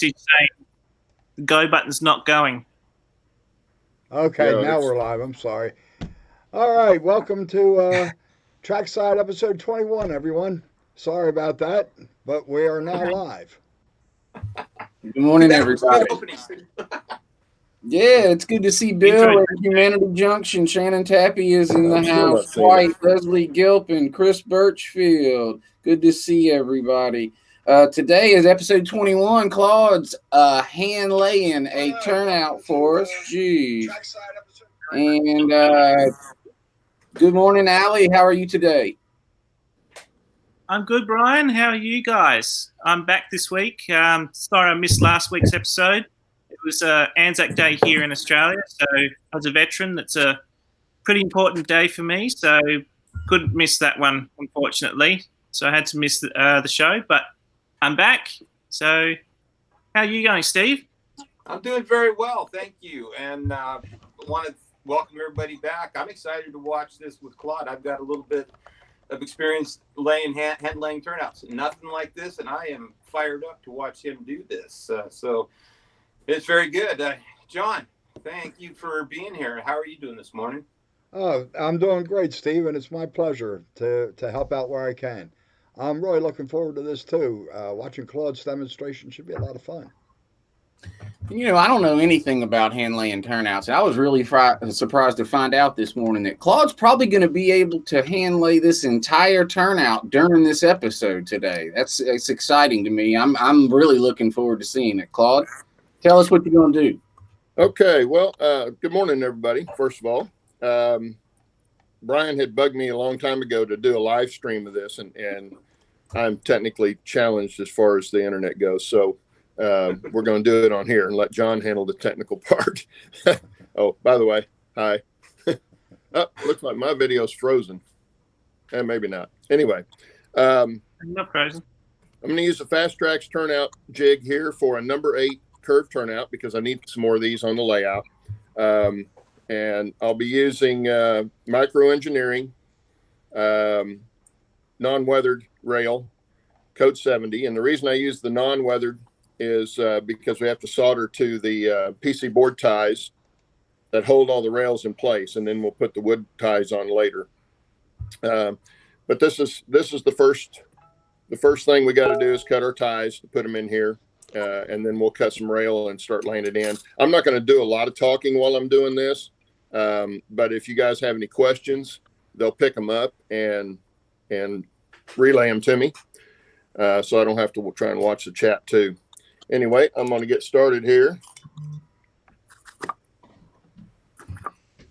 did say the go button's not going. Okay, Yeah, now we're live. I'm sorry. All right, welcome to Trackside episode 21, everyone. Sorry about that, but we are now live. Good morning, that was a good everybody. opening. Yeah, it's good to see Bill at Humanity Junction. Shannon Tapia is in the house. White, Leslie Gilpin, Chris Birchfield. Good to see everybody. Today is episode 21. Claude's hand laying a turnout for us. Jeez. And good morning, Allie. How are you today? I'm good, Brian. How are you guys? I'm back this week. Sorry I missed last week's episode. It was Anzac Day here in Australia, so as a veteran, that's a pretty important day for me, so couldn't miss that one, unfortunately. So I had to miss the show, but I'm back. So how are you going, Steve? I'm doing very well, thank you, and want to welcome everybody back. I'm excited to watch this with Claude. I've got a little bit of experience hand laying turnouts. Nothing like this, and I am fired up to watch him do this. So it's very good. John, thank you for being here. How are you doing this morning? Oh, I'm doing great, Steve, and it's my pleasure to help out where I can. I'm really looking forward to this too. Watching Claude's demonstration should be a lot of fun. You know, I don't know anything about hand laying turnouts. I was really surprised to find out this morning that Claude's probably going to be able to hand lay this entire turnout during this episode today. It's exciting to me. I'm really looking forward to seeing it. Claude, tell us what you're going to do. Okay, well, good morning, everybody. First of all, Brian had bugged me a long time ago to do a live stream of this, and I'm technically challenged as far as the internet goes. So we're going to do it on here and let John handle the technical part. Oh, by the way, hi. Looks like my video's frozen. And maybe not. Anyway. Not frozen. I'm going to use the Fast Tracks turnout jig here for a number 8 curve turnout because I need some more of these on the layout. And I'll be using micro engineering, non-weathered rail, code 70. And the reason I use the non-weathered is because we have to solder to the PC board ties that hold all the rails in place, and then we'll put the wood ties on later. But this is the first thing we got to do is cut our ties to put them in here, and then we'll cut some rail and start laying it in. I'm not going to do a lot of talking while I'm doing this, but if you guys have any questions, they'll pick them up and relay them to me, so I don't have to try and watch the chat too. Anyway, I'm going to get started here.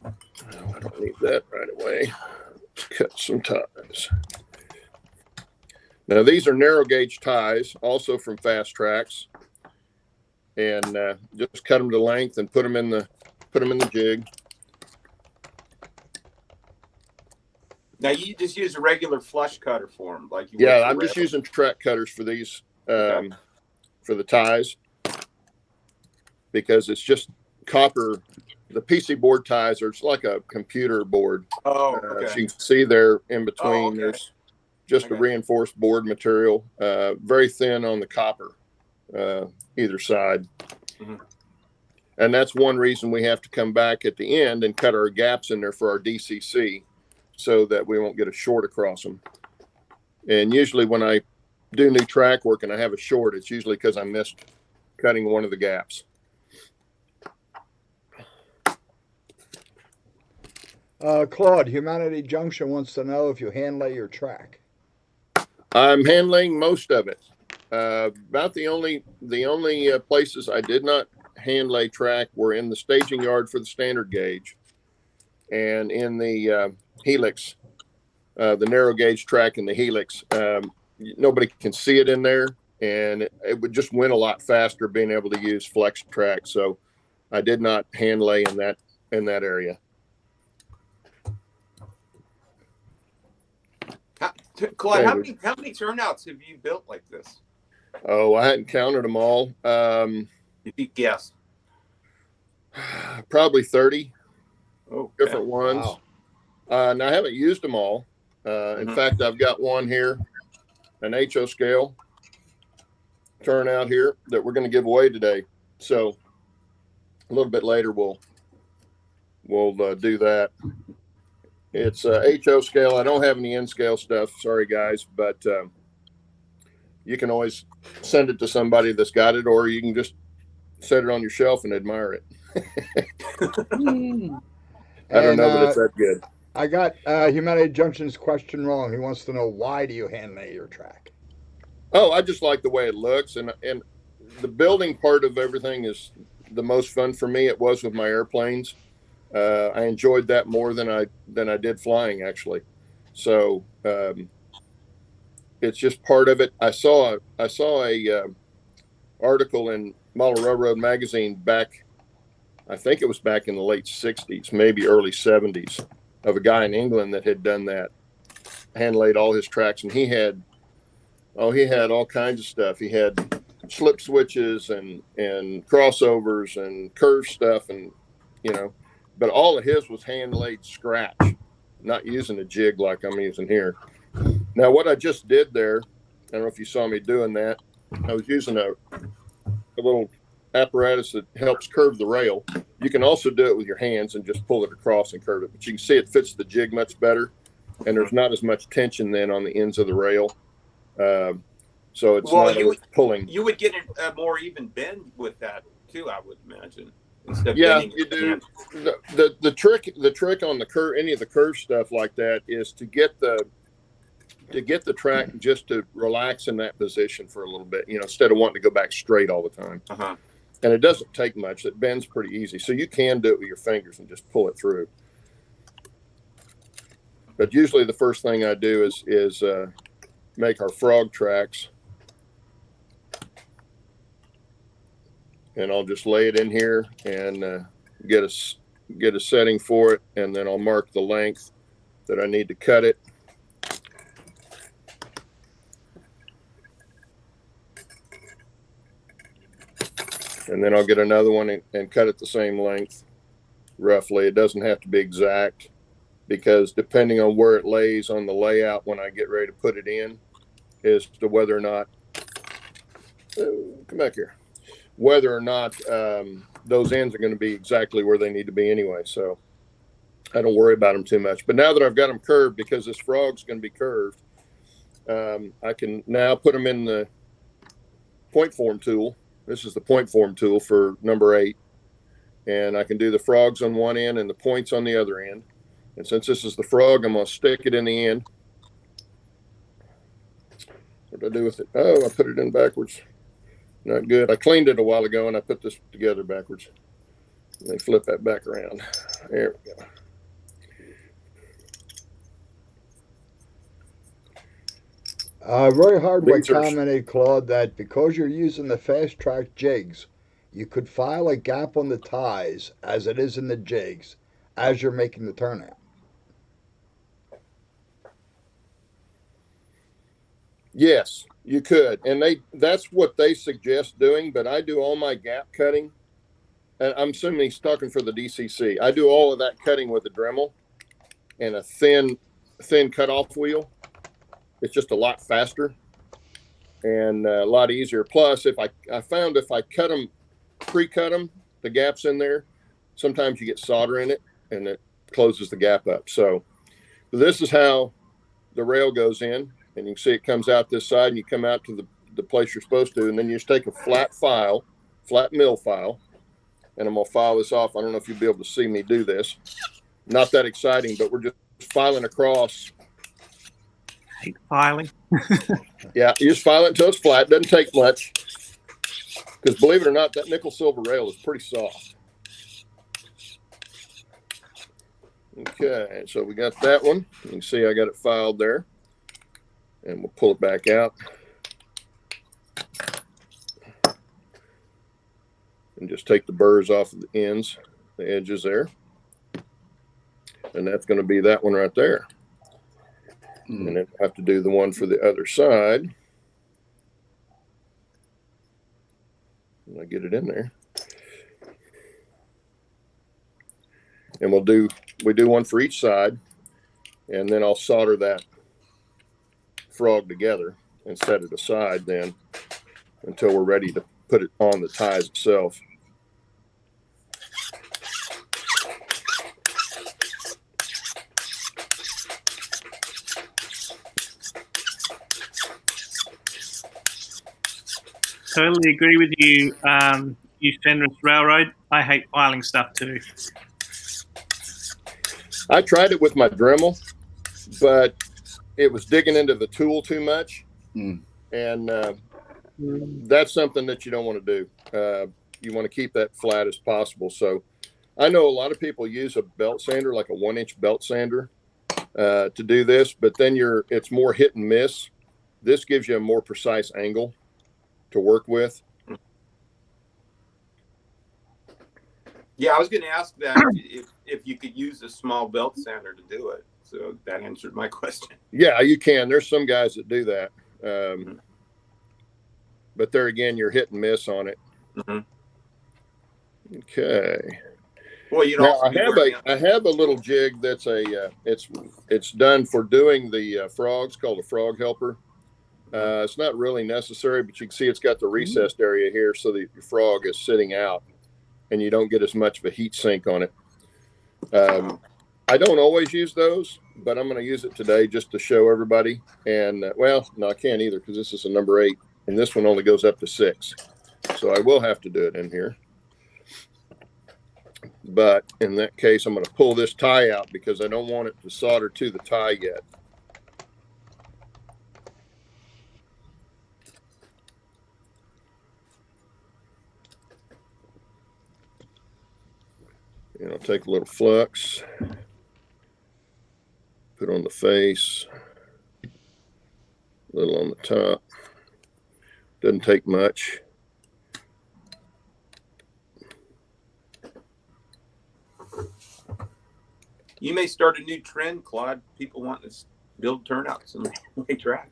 I don't need that right away. Let's cut some ties. Now, these are narrow gauge ties, also from Fast Tracks, and just cut them to length and put them in the jig. Now, you just use a regular flush cutter for them, like you. Yeah, I'm just using track cutters for these. Okay. For the ties, because it's just copper. The PC board ties are, it's like a computer board. Oh, okay. As you can see there in between, there's just a reinforced board material, very thin on the copper, either side. Mm-hmm. And that's one reason we have to come back at the end and cut our gaps in there for our DCC so that we won't get a short across them. And usually when I do new track work and I have a short, it's usually because I missed cutting one of the gaps. Claude, Humanity Junction wants to know if you hand lay your track. I'm hand laying most of it. About the only places I did not hand lay track were in the staging yard for the standard gauge and in the helix, the narrow gauge track in the helix. Nobody can see it in there, and it would just win a lot faster being able to use flex track. So I did not hand lay in that area. Claude, how many turnouts have you built like this? Oh, I hadn't counted them all. If you guess, probably 30 different ones. Wow. And I haven't used them all. In fact, I've got one here, an HO scale. turnout here that we're going to give away today. So a little bit later, we'll do that. It's HO scale. I don't have any N scale stuff. Sorry, guys, but you can always send it to somebody that's got it, or you can just set it on your shelf and admire it. I don't know that it's that good. I got Humanity Junction's question wrong. He wants to know, why do you hand lay your track? Oh, I just like the way it looks, and the building part of everything is the most fun for me. It was with my airplanes. I enjoyed that more than I did flying, actually. So it's just part of it. I saw a article in Model Railroad magazine back, I think it was back in the late 60s, maybe early 70s, of a guy in England that had done that, hand laid all his tracks, and he had all kinds of stuff. He had slip switches and crossovers and curve stuff, and but all of his was hand laid scratch, not using a jig like I'm using here. Now, what I just did there, I don't know if you saw me doing that. I was using a little apparatus that helps curve the rail. You can also do it with your hands and just pull it across and curve it, but you can see it fits the jig much better, and there's not as much tension then on the ends of the rail. So it's not pulling. You would get a more even bend with that too, I would imagine. Instead of you do. The trick on the curve, any of the curve stuff like that, is to get the track just to relax in that position for a little bit, instead of wanting to go back straight all the time. Uh-huh. And it doesn't take much. It bends pretty easy, so you can do it with your fingers and just pull it through. But usually the first thing I do is make our frog tracks, and I'll just lay it in here and get a setting for it, and then I'll mark the length that I need to cut it. And then I'll get another one and cut it the same length, roughly. It doesn't have to be exact, because depending on where it lays on the layout when I get ready to put it in, as to whether or not, come back here, whether or not those ends are going to be exactly where they need to be anyway. So I don't worry about them too much. But now that I've got them curved, because this frog's going to be curved, I can now put them in the point form tool. This is the point form tool for number 8. And I can do the frogs on one end and the points on the other end. And since this is the frog, I'm going to stick it in the end. What did I do with it? Oh, I put it in backwards. Not good. I cleaned it a while ago, and I put this together backwards. Let me flip that back around. There we go. Roy Hardwick commented, Claude, that because you're using the fast track jigs, you could file a gap on the ties as it is in the jigs as you're making the turnout. Yes, you could. And that's what they suggest doing, but I do all my gap cutting. And I'm assuming he's talking for the DCC. I do all of that cutting with a Dremel and a thin cutoff wheel. It's just a lot faster and a lot easier. Plus, if I found if I pre-cut them, the gaps in there, sometimes you get solder in it and it closes the gap up. So this is how the rail goes in, and you can see it comes out this side, and you come out to the place you're supposed to, and then you just take a flat mill file, and I'm going to file this off. I don't know if you'll be able to see me do this. Not that exciting, but we're just filing across. I hate filing. Yeah, you just file it until it's flat. It doesn't take much, because believe it or not, that nickel silver rail is pretty soft. Okay, so we got that one. You can see I got it filed there, and we'll pull it back out. And just take the burrs off of the ends, the edges there. And that's going to be that one right there. And then I have to do the one for the other side. And I get it in there. And we do one for each side, and then I'll solder that frog together and set it aside then until we're ready to put it on the ties itself. Totally agree with you, you Fenris Railroad. I hate filing stuff too. I tried it with my Dremel, but it was digging into the tool too much. And that's something that you don't want to do. You want to keep that flat as possible. So I know a lot of people use a belt sander, like a 1-inch belt sander, to do this, but then it's more hit and miss. This gives you a more precise angle to work with. Yeah, I was going to ask that if you could use a small belt sander to do it. So that answered my question. Yeah, you can. There's some guys that do that. But there again, you're hit and miss on it. Okay. Well, you know, I have a little jig that's it's done for doing the frogs, called a frog helper. It's not really necessary, but you can see it's got the recessed area here so that your frog is sitting out and you don't get as much of a heat sink on it. I don't always use those, but I'm going to use it today just to show everybody. And well, no, I can't either because this is a number 8 and this one only goes up to 6. So I will have to do it in here. But in that case, I'm going to pull this tie out because I don't want it to solder to the tie yet. And I'll take a little flux, put on the face, a little on the top. Doesn't take much. You may start a new trend, Claude. People want to build turnouts on the track.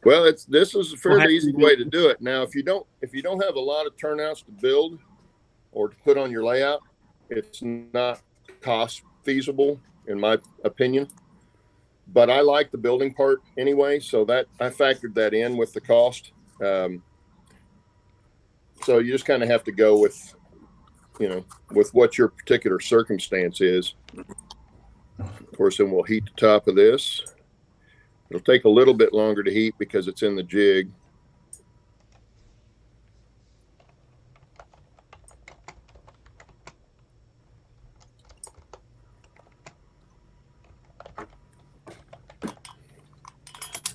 Well, this is a fairly easy way to do it. Now, if you don't have a lot of turnouts to build or to put on your layout, it's not cost feasible in my opinion. But I like the building part anyway, so that I factored that in with the cost. So you just kind of have to go with, with what your particular circumstance is. Of course, then we'll heat the top of this. It'll take a little bit longer to heat because it's in the jig.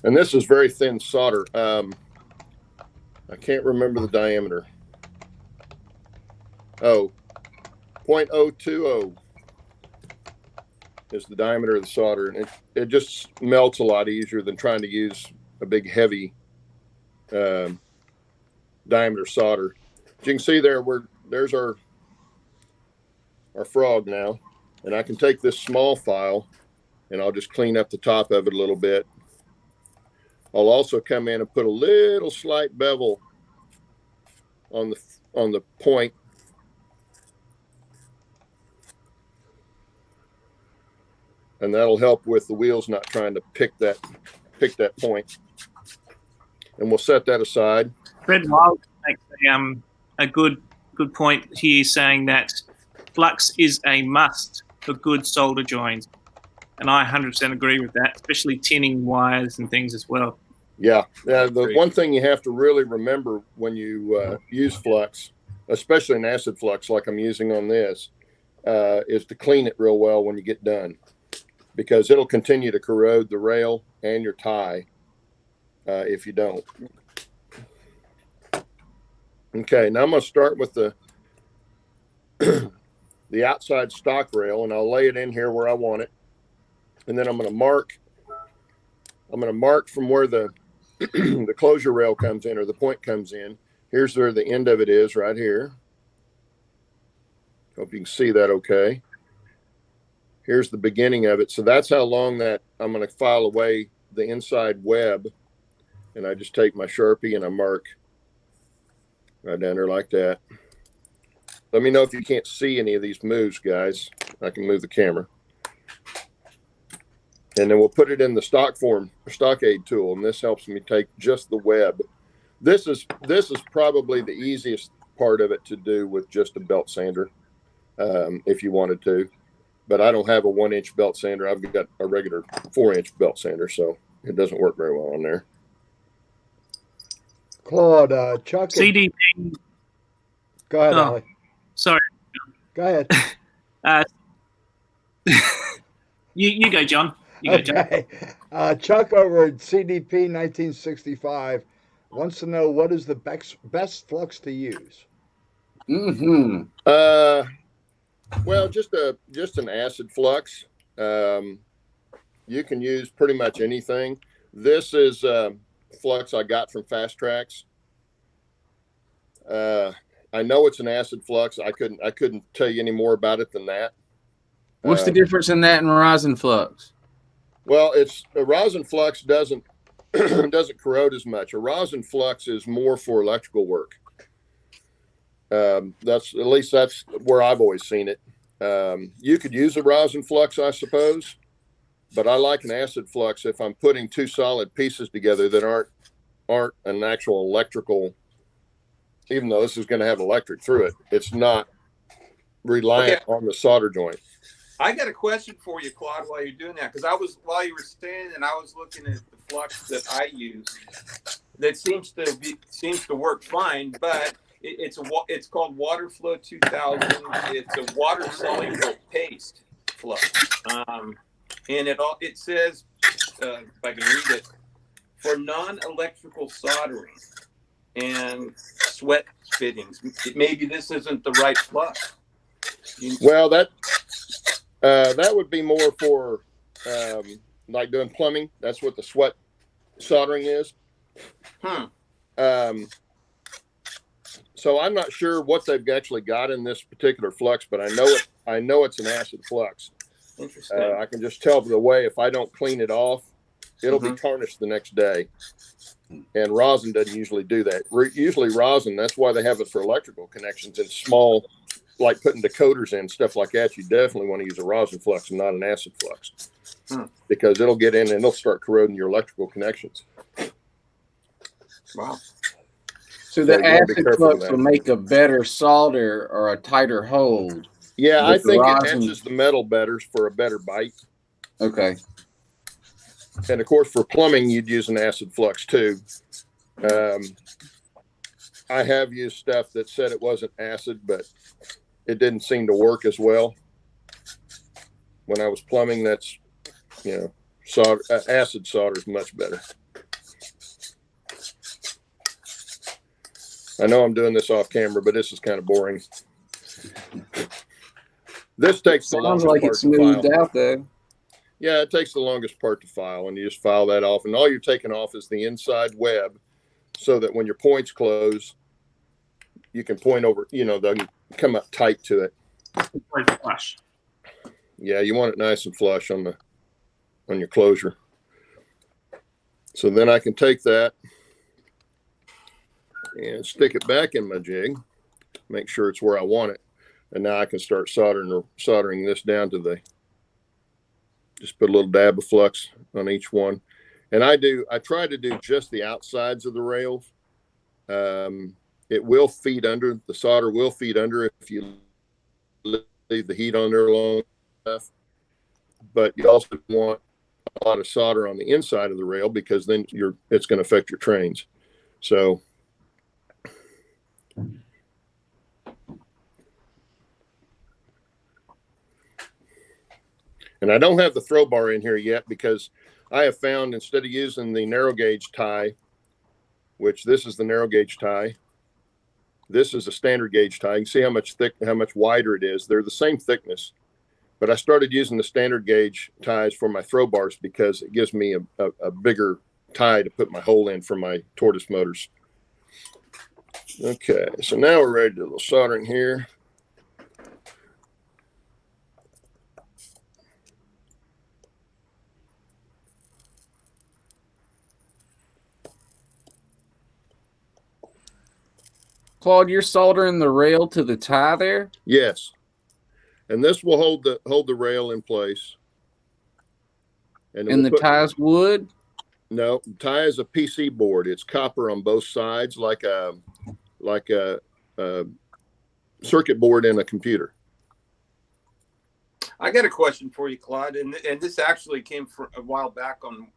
And this is very thin solder. I can't remember the diameter. Oh, 0.020 is the diameter of the solder. And it just melts a lot easier than trying to use a big, heavy diameter solder. As you can see there's our frog now. And I can take this small file and I'll just clean up the top of it a little bit. I'll also come in and put a little slight bevel on the point. And that'll help with the wheels not trying to pick that point. And we'll set that aside. Fred Wild makes a good point here, saying that flux is a must for good solder joints. And I 100% agree with that, especially tinning wires and things as well. Yeah. The one thing you have to really remember when you use flux, especially an acid flux like I'm using on this, is to clean it real well when you get done, because it'll continue to corrode the rail and your tie if you don't. Okay, now I'm going to start with the the outside stock rail, and I'll lay it in here where I want it. And then I'm going to mark from where the the closure rail comes in, or the point comes in. Here's where the end of it is, right here. Hope you can see that okay. Here's the beginning of it. So that's how long that I'm going to file away the inside web. And I just take my Sharpie and I mark right down there like that. Let me know if you can't see any of these moves, guys. I can move the camera. And then we'll put it in the stockade tool, and this helps me take just the web This is probably the easiest part of it to do with just a belt sander, if you wanted to. But I don't have a 1-inch belt sander. I've got a regular 4-inch belt sander, so it doesn't work very well on there. Claude, Chuck. CDP. Go ahead, Allie. Sorry. Go ahead. You go, John. You go, John. Okay. Chuck over at CDP 1965 wants to know what is the best flux to use. Mm-hmm. Well, just an acid flux. You can use pretty much anything. This is flux I got from Fast Tracks. I know it's an acid flux. I couldn't tell you any more about it than that. What's the difference in that and rosin flux? Well, it's a rosin flux doesn't corrode as much. A rosin flux is more for electrical work. That's where I've always seen it. You could use a rosin flux, I suppose, but I like an acid flux if I'm putting two solid pieces together that aren't an actual electrical. Even though this is going to have electric through it, it's not reliant on the solder joint. I got a question for you, Claude, while you're doing that, because while you were saying, and I was looking at the flux that I use that seems to work fine, but it's called WaterFlow 2000. It's a water soluble paste flux, and it says, if I can read it, for non-electrical soldering and sweat fittings. Maybe this isn't the right flux. Well, that would be more for like doing plumbing. That's what the sweat soldering is. So I'm not sure what they've actually got in this particular flux, but I know it's an acid flux. Interesting. I can just tell the way if I don't clean it off, it'll be tarnished the next day. And rosin doesn't usually do that. Usually rosin, that's why they have it for electrical connections and small, like putting decoders in, stuff like that. You definitely want to use a rosin flux and not an acid flux because it'll get in and it'll start corroding your electrical connections. Wow. So the acid flux will make a better solder or a tighter hold. Yeah, I think it etches the metal better for a better bite. Okay. And of course, for plumbing, you'd use an acid flux too. I have used stuff that said it wasn't acid, but it didn't seem to work as well. When I was plumbing, that's, acid solder is much better. I know I'm doing this off camera, but this is kind of boring. This takes the longest part to file. Sounds like it's smoothed out though. Yeah, it takes the longest part to file, and you just file that off. And all you're taking off is the inside web so that when your points close, you can point over, they'll come up tight to it. Flush. Yeah, you want it nice and flush on your closure. So then I can take that and stick it back in my jig, make sure it's where I want it. And now I can start soldering this down to just put a little dab of flux on each one. And I try to do just the outsides of the rails. It will feed under, the solder will feed under if you leave the heat on there long enough. But you also want a lot of solder on the inside of the rail because then it's going to affect your trains. So and I don't have the throw bar in here yet because I have found instead of using the narrow gauge tie, which this is the narrow gauge tie, this is a standard gauge tie. You can see how much wider it is. They're the same thickness, but I started using the standard gauge ties for my throw bars because it gives me a bigger tie to put my hole in for my tortoise motors. Okay, so now we're ready to do a little soldering here. Claude, you're soldering the rail to the tie there? Yes. And this will hold the rail in place. And the tie's wood? No, tie is a PC board. It's copper on both sides, like a circuit board in a computer. I got a question for you, Claude, and this actually came from a while back on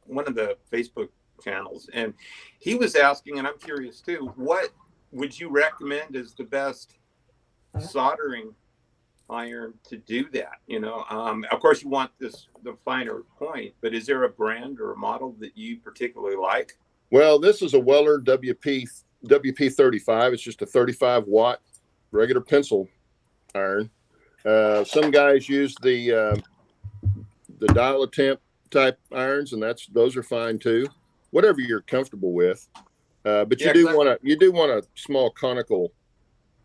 one of the Facebook channels, and he was asking, and I'm curious too, what would you recommend as the best soldering iron to do that? You know, of course you want the finer point, but is there a brand or a model that you particularly like? Well, this is a Weller WP35. It's just a 35 watt regular pencil iron. Some guys use the dial a temp type irons, and those are fine too. Whatever you're comfortable with, but you do want a small conical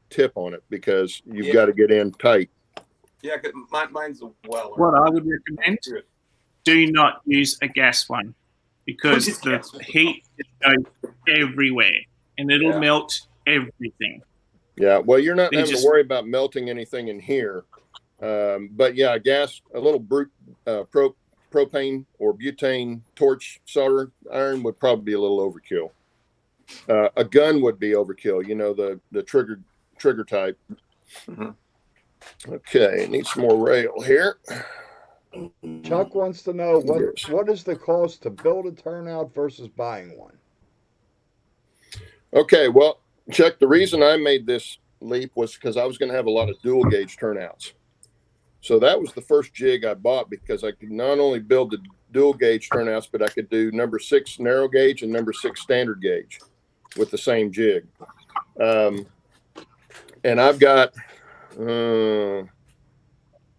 tip on it because you've got to get in tight. Yeah, cause mine's a Weller. What I would recommend: do not use a gas one because the heat goes everywhere and it'll melt everything. Yeah, well, you're not having to worry about melting anything in here. But yeah, a little propane or butane torch solder iron would probably be a little overkill. A gun would be overkill, you know, the trigger type. Mm-hmm. Okay, need some more rail here. Chuck wants to know what is the cost to build a turnout versus buying one? Okay, well, Chuck, the reason I made this leap was because I was going to have a lot of dual gauge turnouts. So that was the first jig I bought because I could not only build the dual gauge turnouts, but I could do number 6 narrow gauge and number 6 standard gauge with the same jig. And I've got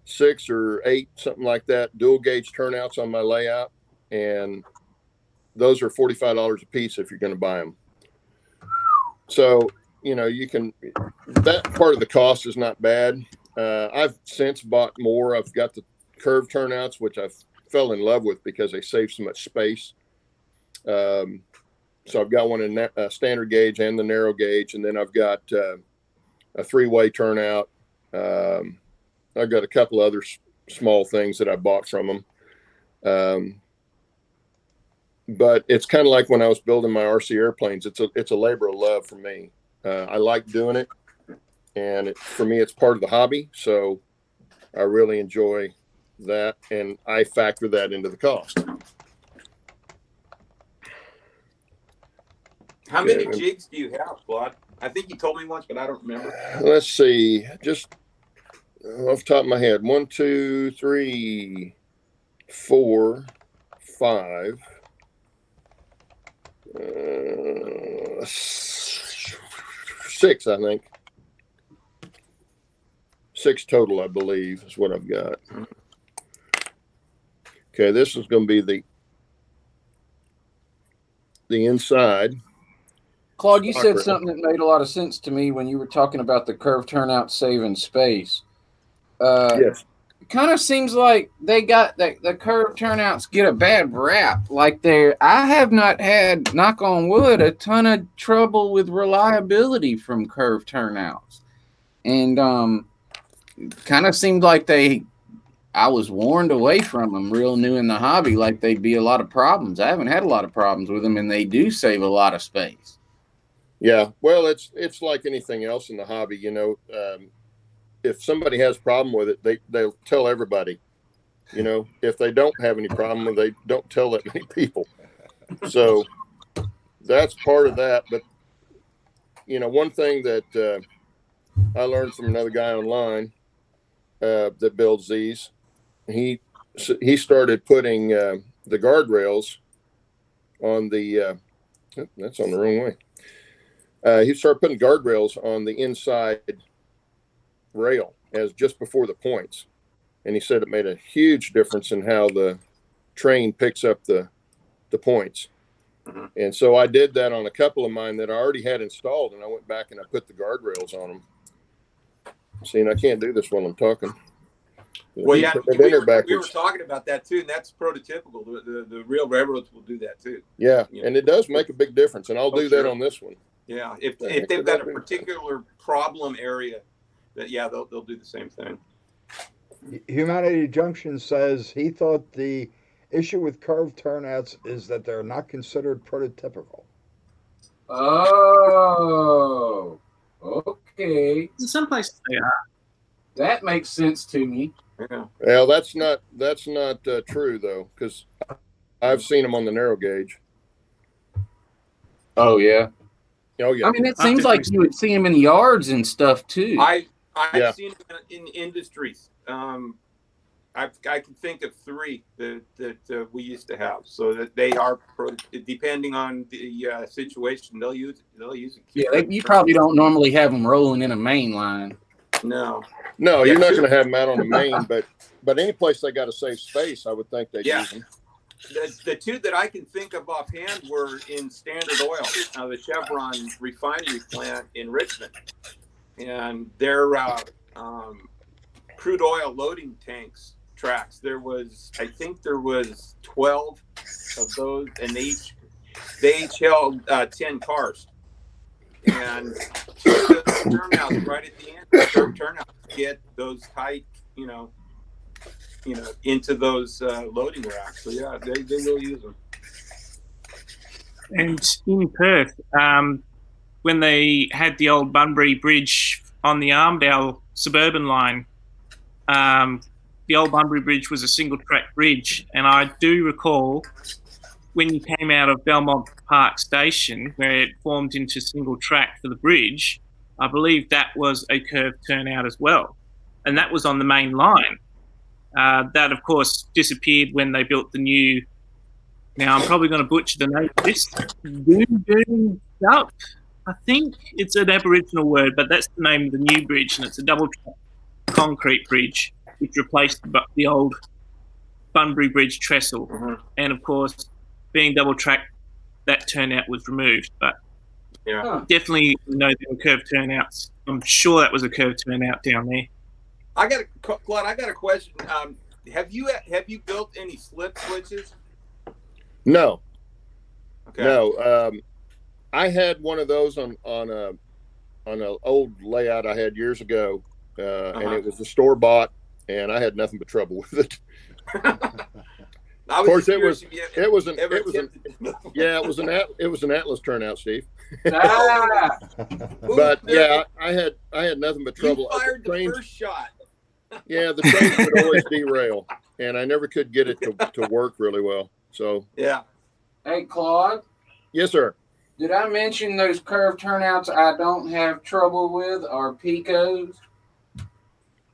6 or 8, something like that, dual gauge turnouts on my layout. And those are $45 a piece if you're going to buy them. So, you know, that part of the cost is not bad. I've since bought more. I've got the curved turnouts, which I fell in love with because they save so much space. So I've got one in standard gauge and the narrow gauge. And then I've got a 3-way turnout. I've got a couple other small things that I bought from them. But it's kind of like when I was building my RC airplanes. It's a labor of love for me. I like doing it, and for me, it's part of the hobby. So I really enjoy that, and I factor that into the cost. How many jigs do you have, Claude? I think you told me once, but I don't remember. Let's see, just off the top of my head, 1, 2, 3, 4, 5. 6, I think. 6 total, I believe, is what I've got. Okay, this is going to be the inside. Claude, you said something that made a lot of sense to me when you were talking about the curved turnout saving space. Yes. It kind of seems like they got the curved turnouts get a bad rap. Like I have not had, knock on wood, a ton of trouble with reliability from curved turnouts, and kind of seemed like I was warned away from them real new in the hobby, like they'd be a lot of problems. I haven't had a lot of problems with them, and they do save a lot of space. Yeah, well, it's like anything else in the hobby, you know. If somebody has a problem with it, they'll tell everybody. You know, if they don't have any problem with it, they don't tell that many people. So that's part of that. But, you know, one thing that I learned from another guy online that builds these, he started putting the guardrails on the that's on the wrong way. He started putting guardrails on the inside rail as just before the points, and he said it made a huge difference in how the train picks up the points. Mm-hmm. And so I did that on a couple of mine that I already had installed, and I went back and I put the guardrails on them. See, and I can't do this while I'm talking. Well, yeah, we were talking about that too, and that's prototypical. The real railroads will do that too. Yeah, and it does make a big difference, and I'll do that on this one. Yeah, if they've got a particular problem area, they'll do the same thing. Humanity Junction says he thought the Issue with curved turnouts is that they're not considered prototypical. Oh, okay. Some places they are. That makes sense to me. Yeah. Well, that's not true though, because I've seen them on the narrow gauge. Oh yeah. Oh yeah. I mean, it seems like you would see them in yards and stuff too. I've Yeah. seen them in industries. I can think of 3 that we used to have, so that they are depending on the situation, they'll use it. Yeah, you probably don't normally have them rolling in a main line. No, No, you're not going to have them out on the main, but any place they got to save space, I would think they'd use them. The 2 that I can think of offhand were in Standard Oil, the Chevron refinery plant in Richmond, and their crude oil loading tracks. I think there was 12 of those, and they each held 10 cars. And the turnouts right at the end, the turnouts get those tight, into those loading racks. So yeah, they will use them. And in Perth, when they had the old Bunbury Bridge on the Armdale suburban line, the old Bunbury Bridge was a single track bridge, and I do recall when you came out of Belmont Park Station, where it formed into single track for the bridge, I believe that was a curved turnout as well, and that was on the main line. That, of course, disappeared when they built the new. Now, I'm probably going to butcher the name of this. Bouldin. I think it's an Aboriginal word, but that's the name of the new bridge, and it's a double-track concrete bridge, which replaced the old Bunbury Bridge trestle. Mm-hmm. And, of course, being double-track, that turnout was removed. But definitely know there were curved turnouts. I'm sure that was a curved turnout down there. Claude, I got a question. Have you built any slip switches? No. Okay. No. I had one of those on an old layout I had years ago, and it was a store bought, and I had nothing but trouble with it. Of course, it was an Atlas turnout, Steve. But yeah, I had nothing but trouble. You fired the first shot. Yeah, the train would always derail, and I never could get it to work really well. So yeah. Hey, Claude. Yes, sir. Did I mention those curved turnouts I don't have trouble with are Picos?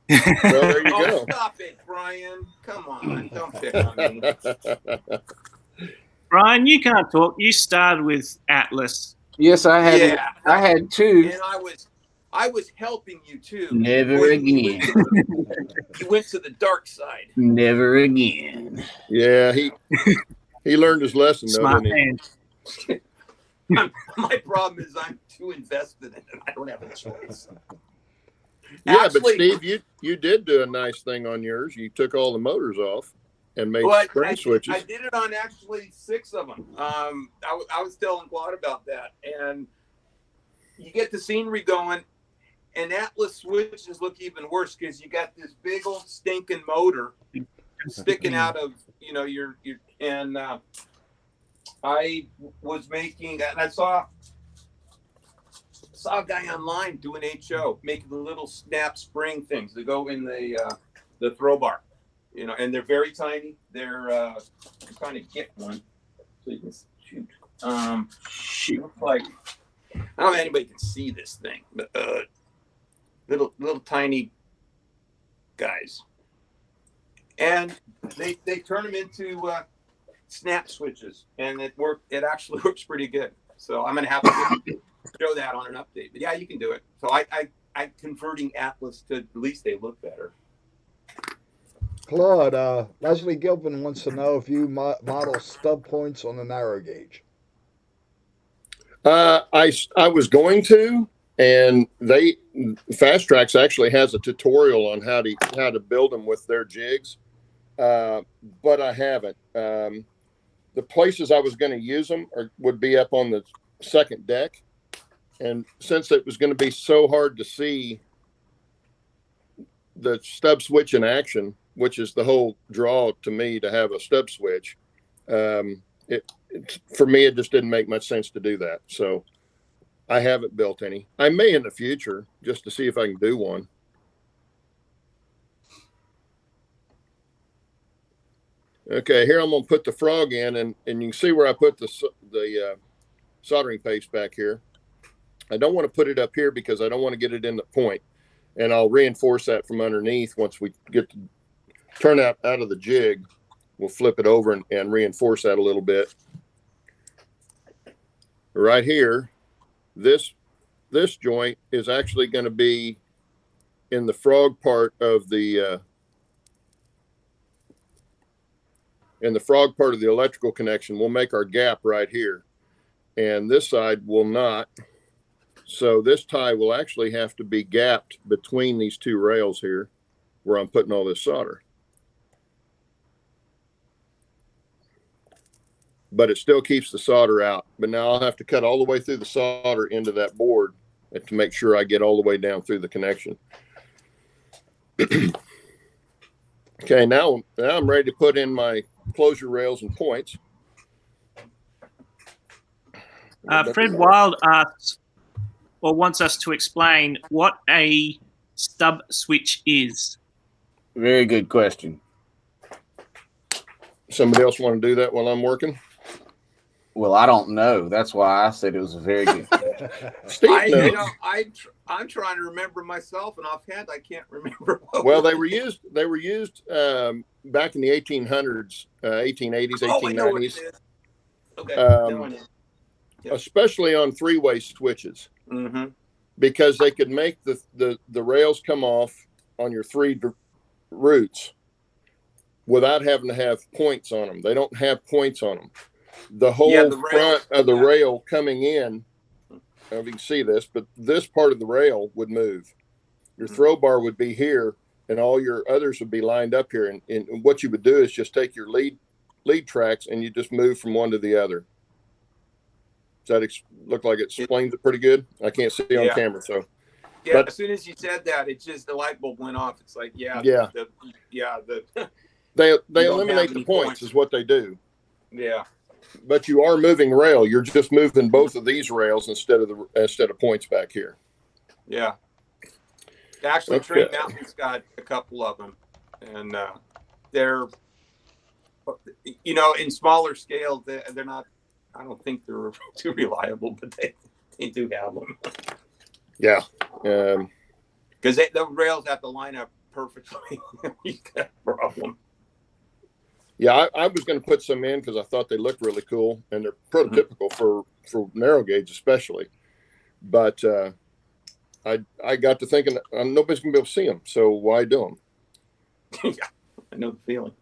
Well, there you go. go. Stop it, Brian. Come on. Don't pick on me. Brian, you can't talk. You started with Atlas. Yes, I had. Yeah. I had 2. And I was helping you too. Never again. You went to the dark side. Never again. Yeah, he learned his lesson though, Smart didn't he? man. My problem is I'm too invested in it. I don't have a choice. Yeah, Actually, but Steve, you did do a nice thing on yours. You took all the motors off and made spring switches. I did it on actually 6 of them. I was telling Claude about that, and you get the scenery going. And Atlas switches look even worse because you got this big old stinking motor sticking out of your and I was making, and I saw a guy online doing HO making the little snap spring things that go in the throw bar, and they're very tiny. They're I'm trying to get one so you can shoot. Looks like I don't know if anybody can see this thing, but little tiny guys, and they turn them into snap switches, and it actually works pretty good. So I'm gonna have to show that on an update. But yeah, you can do it. So I converting Atlas to at least they look better. Claude, Leslie Gilpin wants to know if you model stub points on the narrow gauge. I was going to, and Fast Tracks actually has a tutorial on how to build them with their jigs, but I haven't. The places I was going to use them would be up on the second deck, and since it was going to be so hard to see the stub switch in action, which is the whole draw to me to have a stub switch. For me, it just didn't make much sense to do that. So I haven't built any. I may in the future just to see if I can do one. Okay, here I'm going to put the frog in, and you can see where I put the soldering paste back here. I don't want to put it up here because I don't want to get it in the point, and I'll reinforce that from underneath. Once we get the turnout out of the jig, we'll flip it over and reinforce that a little bit. Right here, this joint is actually going to be in the frog part of the electrical connection. We'll make our gap right here, and this side will not. So this tie will actually have to be gapped between these two rails here where I'm putting all this solder. But it still keeps the solder out. But now I'll have to cut all the way through the solder into that board to make sure I get all the way down through the connection. Okay, now I'm ready to put in my closure rails and points. Fred Wild asks, or wants us to explain what a stub switch is. Very good question. Somebody else want to do that while I'm working? Well, I don't know. That's why I said it was very good. Steve knows. I'm trying to remember myself, and offhand, I can't remember. Well, they were used back in the 1800s, 1880s, 1890s. Okay. Yep. Especially on three-way switches, because they could make the rails come off on your three routes without having to have points on them. They don't have points on them. The whole front of the rail coming in, I don't know if you can see this, but this part of the rail would move. Your throw bar would be here, and all your others would be lined up here. And what you would do is just take your lead tracks, and you just move from one to the other. Does that look like it explains it pretty good? I can't see on camera, so. Yeah, but as soon as you said that, it's just the light bulb went off. It's like, they eliminate the points is what they do. Yeah. But you are moving rail. You're just moving both of these rails instead of points back here. Yeah. Actually, Train Mountain's got a couple of them, and they're, in smaller scale, they're not. I don't think they're too reliable, but they do have them. Yeah. Because the rails have to line up perfectly. You got a problem. Yeah, I was going to put some in because I thought they looked really cool, and they're prototypical for narrow gauge especially. But I got to thinking nobody's going to be able to see them, so why do them? Yeah, I know the feeling.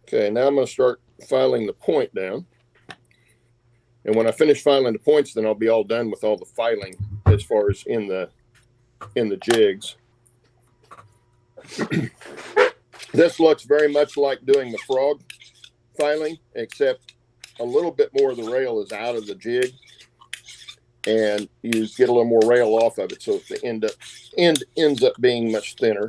Okay, now I'm going to start filing the point down. And when I finish filing the points, then I'll be all done with all the filing as far as in the jigs. This looks very much like doing the frog filing, except a little bit more of the rail is out of the jig, and you get a little more rail off of it, so the end ends up being much thinner.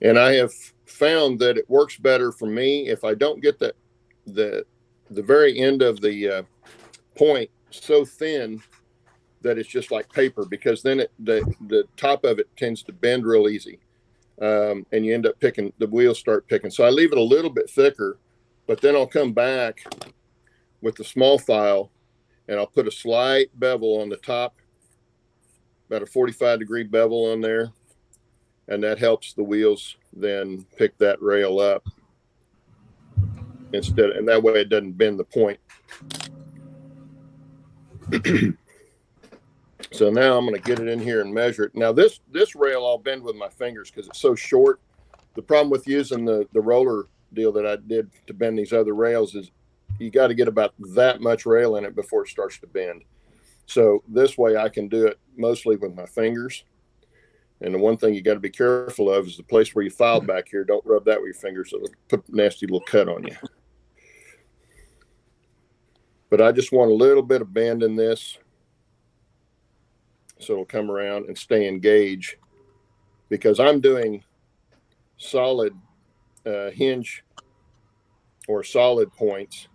And I have found that it works better for me if I don't get the very end of the point so thin that it's just like paper, because then the top of it tends to bend real easy, and you end up the wheels start picking. So I leave it a little bit thicker, but then I'll come back with the small file, and I'll put a slight bevel on the top, about a 45-degree bevel on there. And that helps the wheels then pick that rail up and that way it doesn't bend the point. So now I'm going to get it in here and measure it. Now this rail I'll bend with my fingers because it's so short. The problem with using the roller deal that I did to bend these other rails is you got to get about that much rail in it before it starts to bend. So this way I can do it mostly with my fingers. And the one thing you got to be careful of is the place where you filed back here. Don't rub that with your fingers. It'll put a nasty little cut on you. But I just want a little bit of bend in this, so it'll come around and stay engaged, because I'm doing solid hinge or solid points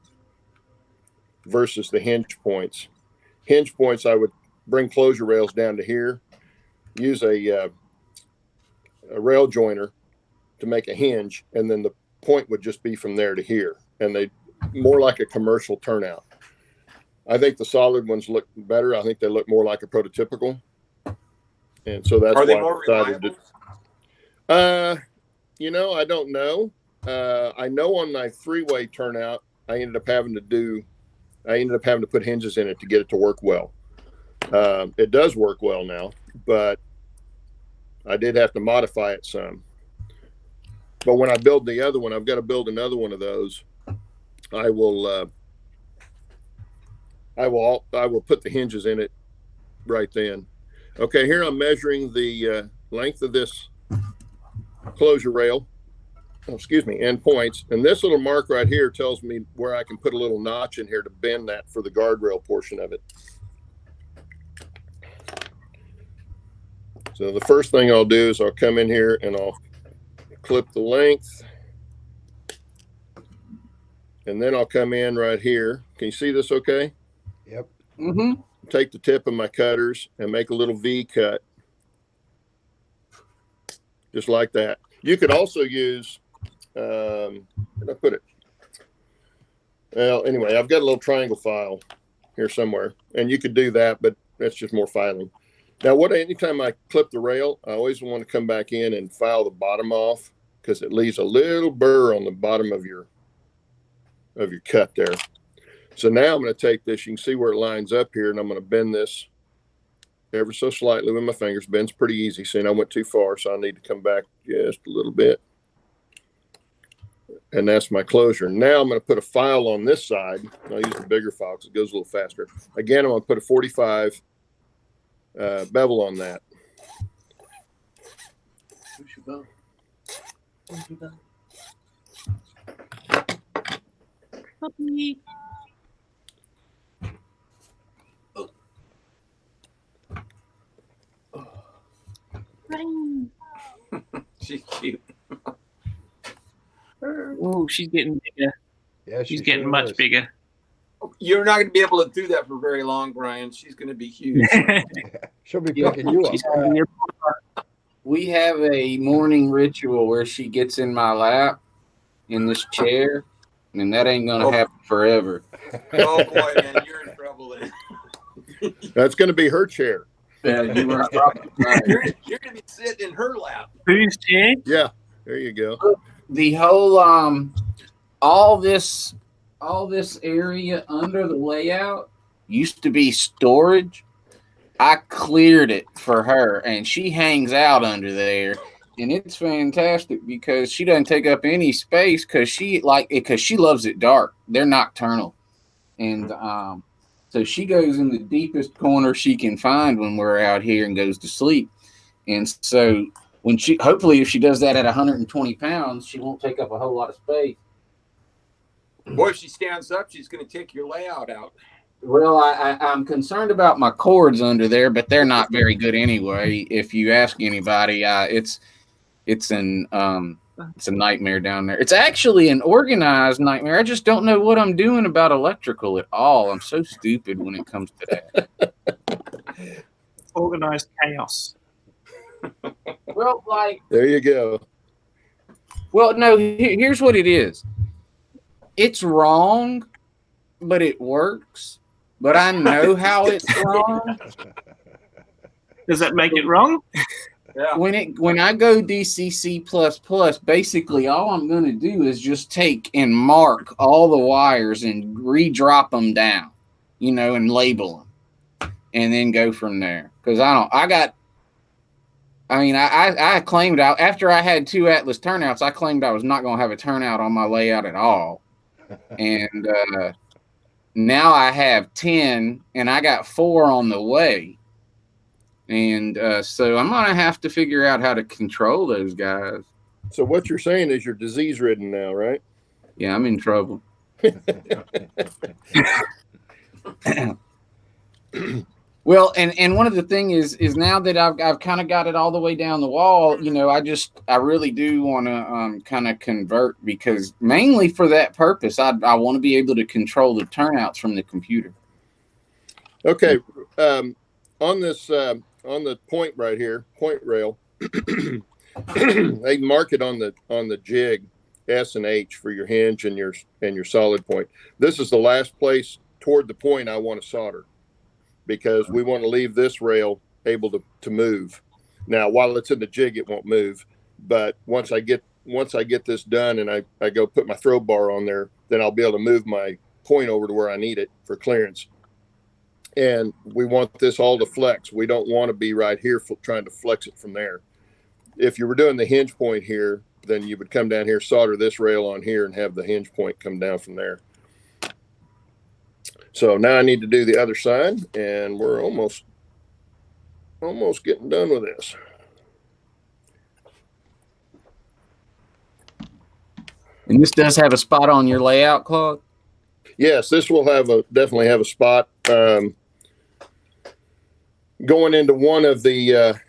versus the hinge points. Hinge points, I would bring closure rails down to here, use a rail joiner to make a hinge, and then the point would just be from there to here, and they more like a commercial turnout. I think the solid ones look better. I think they look more like a prototypical, and so that's Are they why more I decided reliable? to. I don't know. I know on my three-way turnout, I ended up having to put hinges in it to get it to work well. It does work well now, but I did have to modify it some. But when I build the other one, I've got to build another one of those. I will put the hinges in it right then. Okay, here I'm measuring the length of this closure rail. And points. And this little mark right here tells me where I can put a little notch in here to bend that for the guardrail portion of it. So the first thing I'll do is I'll come in here and I'll clip the length. And then I'll come in right here. Can you see this okay? Yep. Mm-hmm. Take the tip of my cutters and make a little V cut. Just like that. You could also use, where did I put it? Well, anyway, I've got a little triangle file here somewhere, and you could do that, but that's just more filing. Now, anytime I clip the rail, I always want to come back in and file the bottom off, because it leaves a little burr on the bottom of your cut there. So now I'm going to take this, you can see where it lines up here, and I'm going to bend this ever so slightly with my fingers. Bends pretty easy. See, I went too far, so I need to come back just a little bit. And that's my closure. Now I'm going to put a file on this side. I'll use the bigger file because it goes a little faster. Again, I'm going to put a 45 bevel on that. She's cute. Oh, she's getting bigger. Yeah, She's getting much bigger. You're not going to be able to do that for very long, Brian. She's going to be huge. She'll be picking you up. We have a morning ritual where she gets in my lap in this chair, and that ain't going to happen forever. Oh, boy, man, you're in trouble then. That's going to be her chair. Yeah, you were right. You're going to be sitting in her lap. Whose chair? Yeah, there you go. The whole all this area under the layout used to be storage. I cleared it for her, and she hangs out under there, and it's fantastic because she doesn't take up any space because she loves it dark. They're nocturnal, and so she goes in the deepest corner she can find when we're out here and goes to sleep. And so when hopefully if she does that at 120 pounds, she won't take up a whole lot of space. Boy, if she stands up, she's going to take your layout out. Well, I'm concerned about my cords under there, but they're not very good anyway. If you ask anybody, it's a nightmare down there. It's actually an organized nightmare. I just don't know what I'm doing about electrical at all. I'm so stupid when it comes to that. Organized chaos. Well, There you go. Well, no, here's what it is. It's wrong, but it works. But I know how it's wrong. Does that make it wrong? Yeah. When I go DCC++, basically all I'm going to do is just take and mark all the wires and redrop them down, and label them, and then go from there. Because I claimed out after I had 2 Atlas turnouts, I claimed I was not going to have a turnout on my layout at all. And now I have 10, and I got 4 on the way. And so I'm going to have to figure out how to control those guys. So what you're saying is you're disease ridden now, right? Yeah, I'm in trouble. Well, and one of the things is now that I've kind of got it all the way down the wall, you know, I really do want to kind of convert, because mainly for that purpose, I want to be able to control the turnouts from the computer. Okay, on this on the point right here, point rail, they mark it on the jig S and H for your hinge and your solid point. This is the last place toward the point I want to solder, because we want to leave this rail able to move. Now, while it's in the jig, it won't move. But once I get this done and I go put my throw bar on there, then I'll be able to move my point over to where I need it for clearance. And we want this all to flex. We don't want to be right here trying to flex it from there. If you were doing the hinge point here, then you would come down here, solder this rail on here, and have the hinge point come down from there. So now I need to do the other side, and we're almost getting done with this. And this does have a spot on your layout, Claude? Yes, this will definitely have a spot going into one of the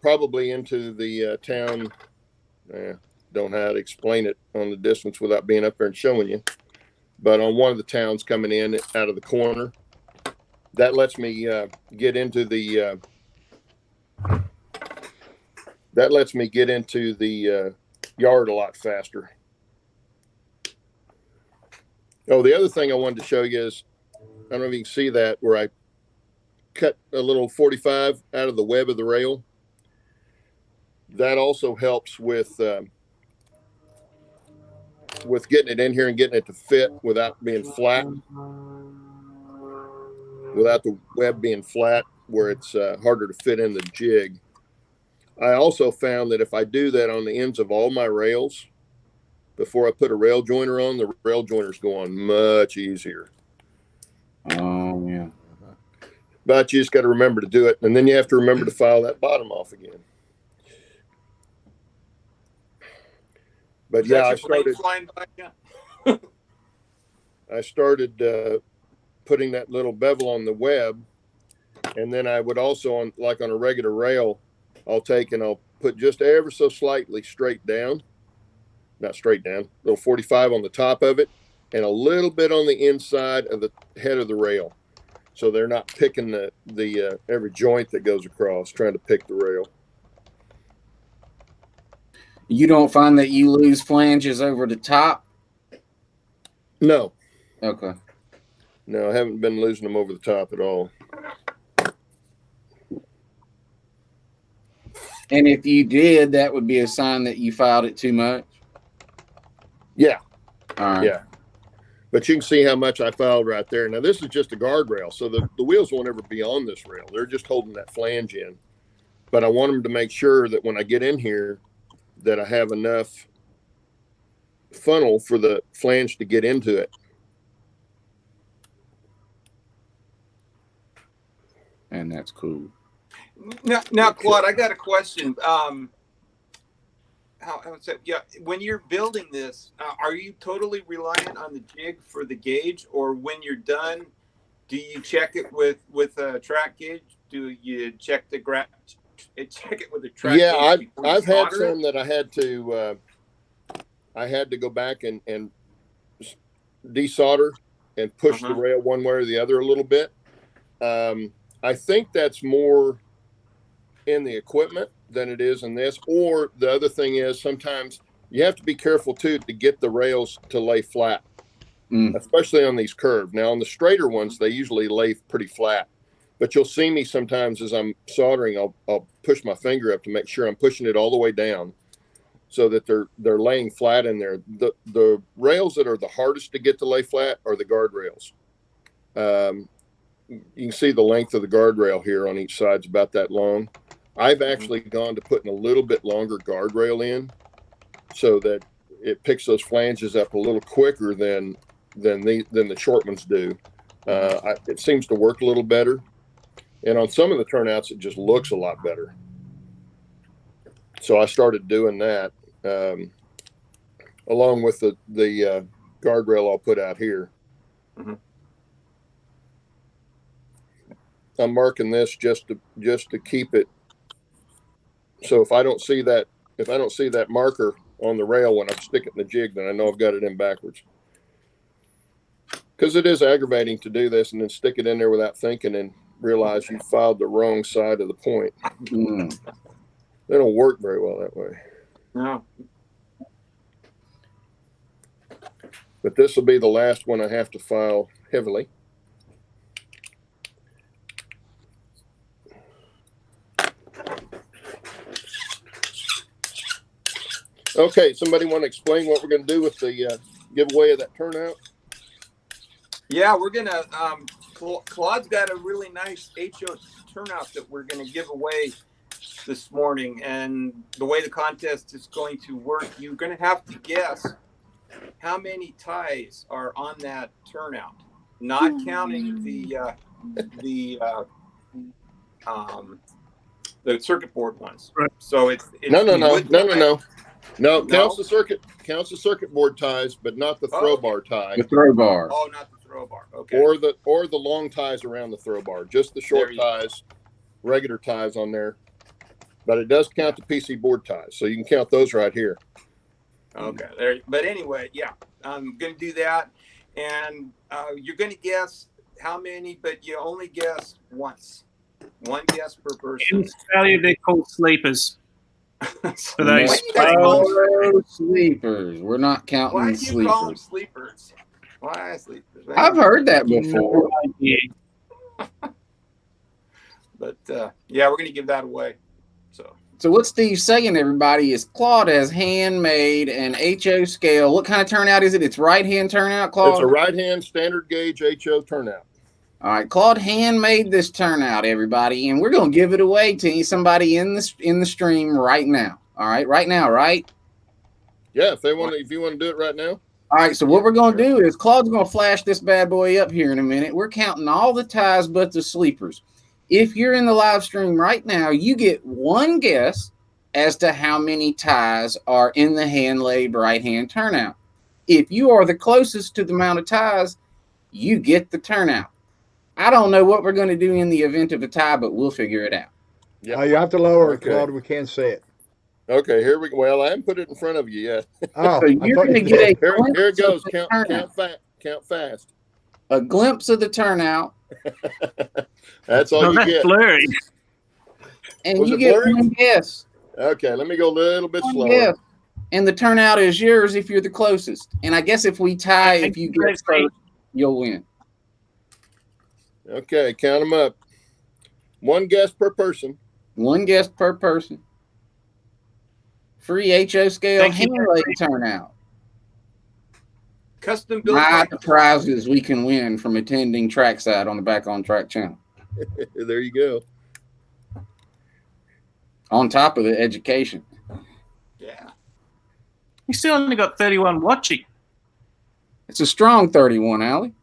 probably into the town. Don't know how to explain it on the distance without being up there and showing you. But on one of the towns coming in out of the corner, that lets me get into the yard a lot faster. Oh, the other thing I wanted to show you is, I don't know if you can see that, where I cut a little 45 out of the web of the rail. That also helps with getting it in here and getting it to fit without being flat, without the web being flat where it's harder to fit in the jig. I also found that if I do that on the ends of all my rails, before I put a rail joiner on, the rail joiners go on much easier. Oh, yeah. But you just got to remember to do it, and then you have to remember to file that bottom off again. But yeah, I started putting that little bevel on the web, and then I would also, on a regular rail, I'll put just ever so slightly straight down, not straight down, little 45 on the top of it, and a little bit on the inside of the head of the rail, so they're not picking the every joint that goes across, trying to pick the rail. You don't find that you lose flanges over the top? No. Okay. No, I haven't been losing them over the top at all. And if you did, that would be a sign that you filed it too much? Yeah. All right. Yeah. But you can see how much I filed right there. Now, this is just a guardrail, so the wheels won't ever be on this rail. They're just holding that flange in. But I want them to make sure that when I get in here, that I have enough funnel for the flange to get into it. And that's cool. Now, Claude, I got a question. When you're building this, are you totally reliant on the jig for the gauge, or when you're done, do you check it with a track gauge? Do you check it with a track gauge? Yeah, I've had some that I had to go back and desolder and push the rail one way or the other a little bit. I think that's more in the equipment than it is in this. Or the other thing is, sometimes you have to be careful too to get the rails to lay flat, especially on these curved. Now on the straighter ones, they usually lay pretty flat, but you'll see me sometimes as I'm soldering, I'll push my finger up to make sure I'm pushing it all the way down so that they're laying flat in there. The rails that are the hardest to get to lay flat are the guardrails. You can see the length of the guardrail here on each side is about that long. I've actually gone to putting a little bit longer guardrail in so that it picks those flanges up a little quicker than than the short ones do. It seems to work a little better, and on some of the turnouts, it just looks a lot better. So I started doing that, along with the guardrail I'll put out here. Mm-hmm. I'm marking this just to keep it. So if I don't see that marker on the rail when I stick it in the jig, then I know I've got it in backwards. Because it is aggravating to do this and then stick it in there without thinking and realize you filed the wrong side of the point. They don't work very well that way. No. But this will be the last one I have to file heavily. Okay, somebody want to explain what we're going to do with the giveaway of that turnout? Yeah, we're gonna. Claude's got a really nice HO turnout that we're gonna give away this morning, and the way the contest is going to work, you're gonna have to guess how many ties are on that turnout, not counting the circuit board ones. Right. So it's No, counts the circuit board ties, but not the throw bar tie. The throw bar. Oh, not the throw bar. Okay. Or the long ties around the throw bar. Just the short ties, regular ties on there. But it does count the PC board ties, so you can count those right here. Okay. There. But anyway, yeah, I'm going to do that, and you're going to guess how many, but you only guess once. One guess per person. In Australia, they're called sleepers. For those sleepers. We're not counting Why do you sleepers. call them sleepers? Why sleepers? Man? I've heard that before. But yeah, we're going to give that away. So what Steve's saying, everybody, is Claude has handmade an HO scale. What kind of turnout is it? It's right-hand turnout, Claude? It's a right-hand standard gauge HO turnout. All right, Claude handmade this turnout, everybody, and we're going to give it away to somebody in the stream right now. All right, right now, right? Yeah, if you want to do it right now. All right, so what we're going to do is Claude's going to flash this bad boy up here in a minute. We're counting all the ties but the sleepers. If you're in the live stream right now, you get one guess as to how many ties are in the hand-laid right-hand turnout. If you are the closest to the amount of ties, you get the turnout. I don't know what we're going to do in the event of a tie, but we'll figure it out. Yeah, you have to lower it, Claude. We can't see it. Okay, here we go. Well, I haven't put it in front of you yet. Oh, so you're going to get a here it goes. Count fast. A glimpse of the turnout. That's all you get. Blurry. And you get one guess. Okay, let me go a little bit slower. Guess. And the turnout is yours if you're the closest. And I guess if we tie, if you get first, you'll win. Okay, count them up. One guess per person. One guess per person. Free HO scale hand-laid turnout. Custom built. The prizes we can win from attending Trackside on the Back on Track channel. There you go. On top of the education. Yeah. You still only got 31 watching. It's a strong 31, Allie.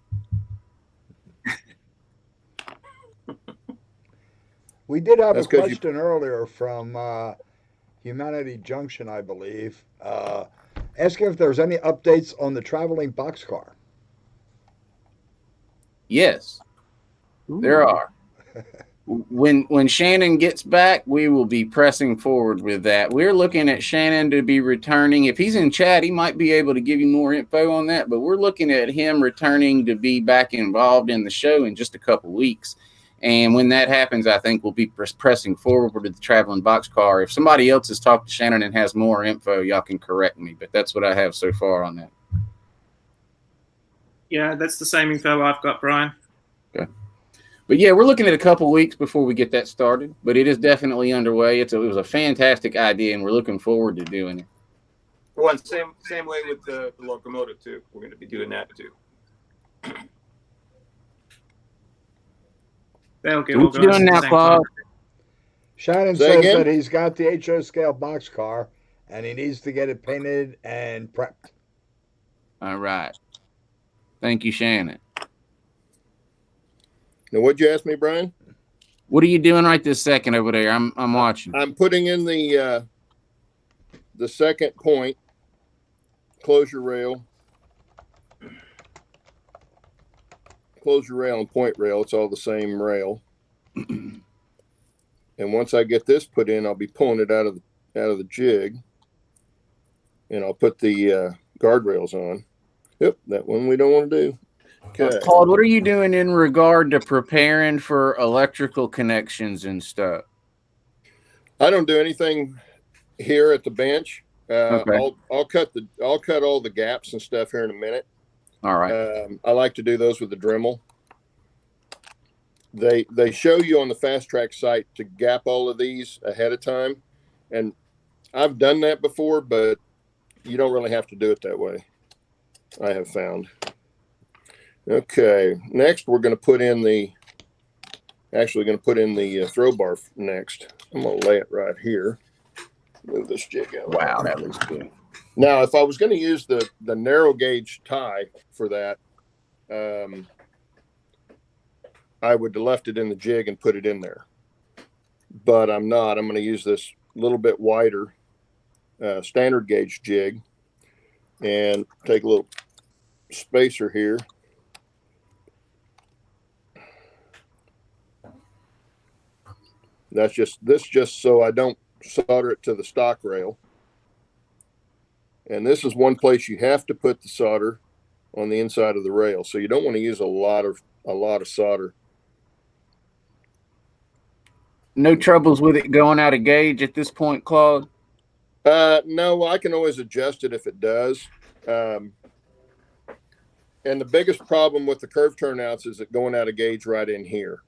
We did have a question earlier from Humanity Junction, I believe, asking if there's any updates on the traveling boxcar. Yes, there are. When Shannon gets back, we will be pressing forward with that. We're looking at Shannon to be returning. If he's in chat, he might be able to give you more info on that, but we're looking at him returning to be back involved in the show in just a couple weeks. And when that happens, I think we'll be pressing forward with the traveling boxcar. If somebody else has talked to Shannon and has more info, y'all can correct me, but that's what I have so far on that. Yeah, that's the same info I've got, Brian. Okay. But yeah, we're looking at a couple weeks before we get that started, but it is definitely underway. It was a fantastic idea, and we're looking forward to doing it. Well, same way with the locomotive, too. We're going to be doing that, too. They'll get what you doing now, Claude? Shannon says that he's got the HO scale boxcar, and he needs to get it painted and prepped. All right. Thank you, Shannon. Now, what'd you ask me, Brian? What are you doing right this second over there? I'm watching. I'm putting in the second point, closure rail. Closure rail and point rail, it's all the same rail. And once I get this put in, I'll be pulling it out of the jig, and I'll put the guardrails on. Yep, that one we don't want to do. Okay. Claude, what are you doing in regard to preparing for electrical connections and stuff? I don't do anything here at the bench. Okay. I'll cut all the gaps and stuff here in a minute. All right. I like to do those with the Dremel. They show you on the Fast Track site to gap all of these ahead of time, and I've done that before, but you don't really have to do it that way, I have found. Okay, next we're going to put in the throw bar next. I'm going to lay it right here. Move this jig out. Wow, that looks good. Now, if I was going to use the narrow gauge tie for that, I would have left it in the jig and put it in there. But I'm not. I'm going to use this little bit wider standard gauge jig and take a little spacer here. This just so I don't solder it to the stock rail. And this is one place you have to put the solder on the inside of the rail. So you don't want to use a lot of solder. No troubles with it going out of gauge at this point, Claude? No, I can always adjust it if it does. And the biggest problem with the curve turnouts is it going out of gauge right in here.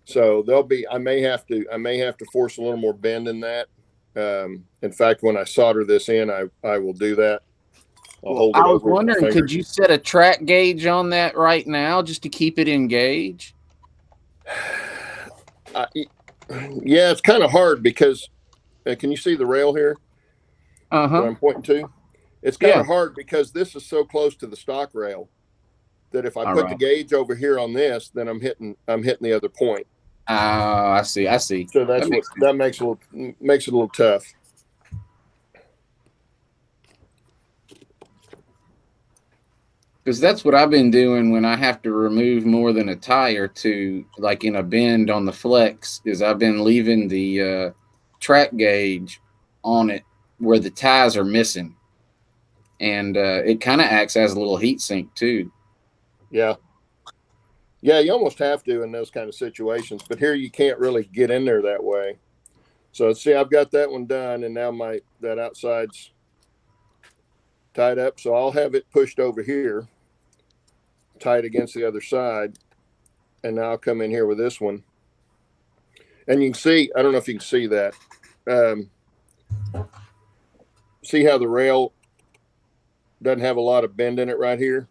So I may have to force a little more bend in that. In fact, when I solder this in, I will do that. I was wondering, could you set a track gauge on that right now just to keep it in gauge? Yeah, it's kind of hard because can you see the rail here? That I'm pointing to. It's kind of hard because this is so close to the stock rail that if I put the gauge over here on this, then I'm hitting the other point. Oh, I see. So that makes it a little tough. Because that's what I've been doing when I have to remove more than a tire to, like in a bend on the flex, is I've been leaving the track gauge on it where the ties are missing. And it kind of acts as a little heat sink too. Yeah. Yeah, you almost have to in those kind of situations, but here you can't really get in there that way. So see, I've got that one done, and now that outside's tied up. So I'll have it pushed over here, tight against the other side, and now I'll come in here with this one. And you can see, I don't know if you can see that. See how the rail doesn't have a lot of bend in it right here?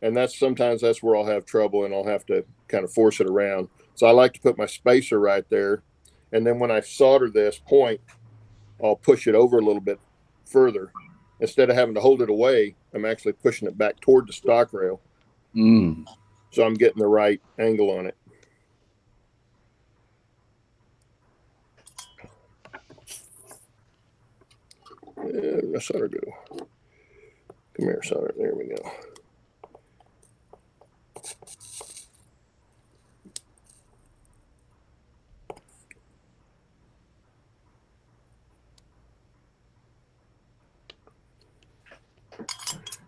And sometimes that's where I'll have trouble, and I'll have to kind of force it around. So I like to put my spacer right there. And then when I solder this point, I'll push it over a little bit further. Instead of having to hold it away, I'm actually pushing it back toward the stock rail. So I'm getting the right angle on it. Yeah, solder go. Come here, solder. There we go.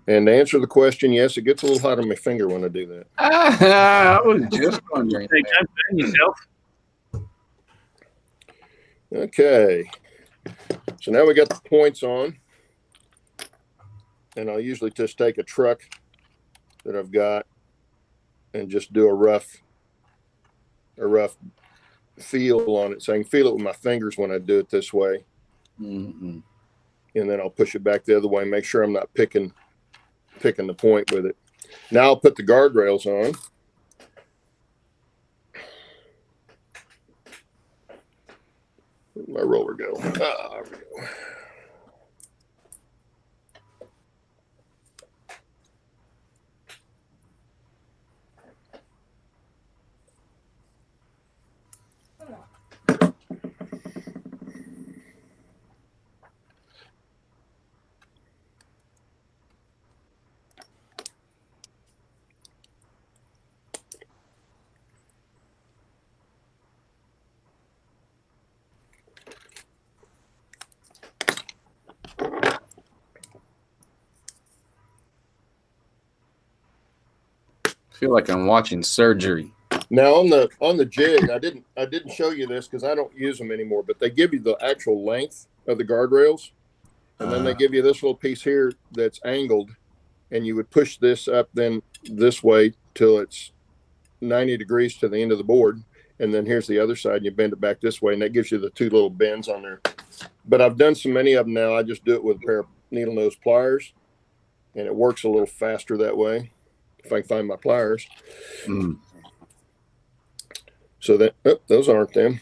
And to answer the question, yes, it gets a little hot on my finger when I do that. I was just wondering. Hey, don't burn yourself. Okay. So now we got the points on. And I'll usually just take a truck that I've got and just do a rough feel on it. So I can feel it with my fingers when I do it this way. And then I'll push it back the other way, make sure I'm not picking the point with it. Now I'll put the guardrails on. Where'd my roller go? There we go. feel like I'm watching surgery. Now on the jig, I didn't show you this because I don't use them anymore, but they give you the actual length of the guardrails, and then they give you this little piece here that's angled, and you would push this up then this way till it's 90 degrees to the end of the board, and then here's the other side, and you bend it back this way, and that gives you the two little bends on there. But I've done so many of them now, I just do it with a pair of needle nose pliers, and it works a little faster that way if I can find my pliers. So that, those aren't them.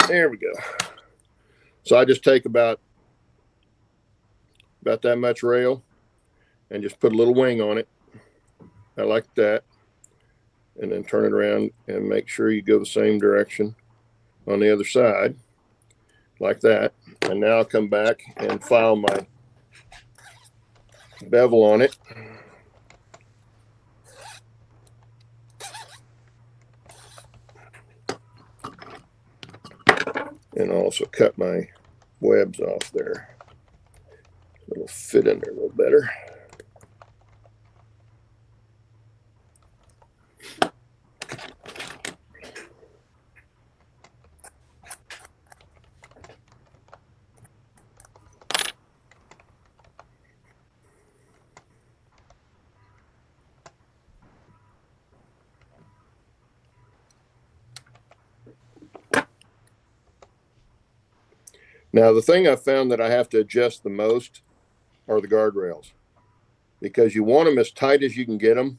There we go. So I just take about that much rail and just put a little wing on it. I like that. And then turn it around and make sure you go the same direction on the other side, like that. And now I'll come back and file my bevel on it. And also cut my webs off there. It'll fit in there a little better. Now, the thing I've found that I have to adjust the most are the guardrails, because you want them as tight as you can get them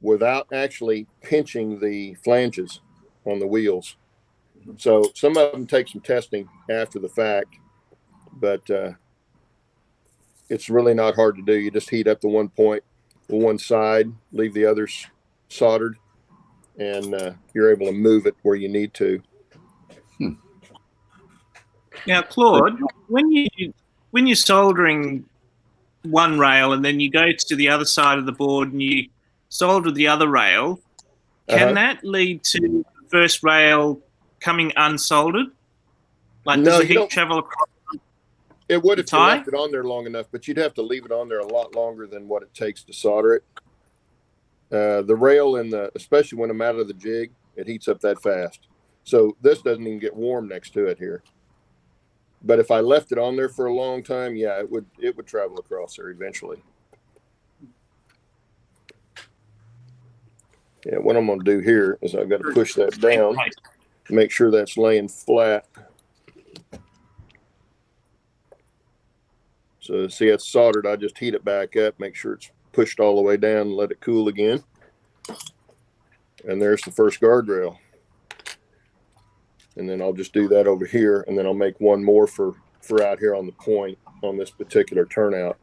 without actually pinching the flanges on the wheels. So some of them take some testing after the fact, but it's really not hard to do. You just heat up the one point, one side, leave the others soldered, and you're able to move it where you need to. Now, Claude, when you're soldering one rail and then you go to the other side of the board and you solder the other rail, can that lead to the first rail coming unsoldered? Like, does the heat travel across? It would if you left it on there long enough, but you'd have to leave it on there a lot longer than what it takes to solder it. The rail, especially when I'm out of the jig, it heats up that fast. So this doesn't even get warm next to it here. But if I left it on there for a long time, yeah, it would travel across there eventually. Yeah, what I'm going to do here is I've got to push that down, make sure that's laying flat. So see, it's soldered. I just heat it back up, make sure it's pushed all the way down, and let it cool again. And there's the first guardrail. And then I'll just do that over here, and then I'll make one more for out here on the point on this particular turnout.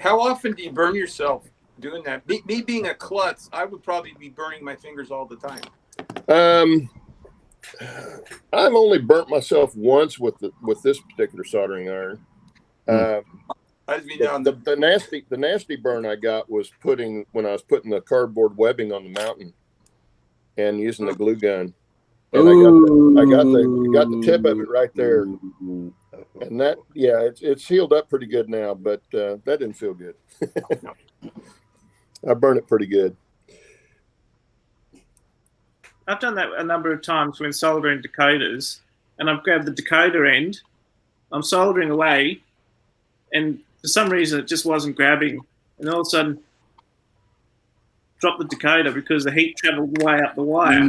How often do you burn yourself doing that? Me being a klutz, I would probably be burning my fingers all the time. I've only burnt myself once with this particular soldering iron. The nasty burn I got was when I was putting the cardboard webbing on the mountain and using the glue gun. And I got the tip of it right there, and that, yeah, it's healed up pretty good now, but that didn't feel good. I burn it pretty good. I've done that a number of times when soldering decoders, and I've grabbed the decoder end, I'm soldering away, and for some reason it just wasn't grabbing, and all of a sudden dropped the decoder because the heat traveled way up the wire.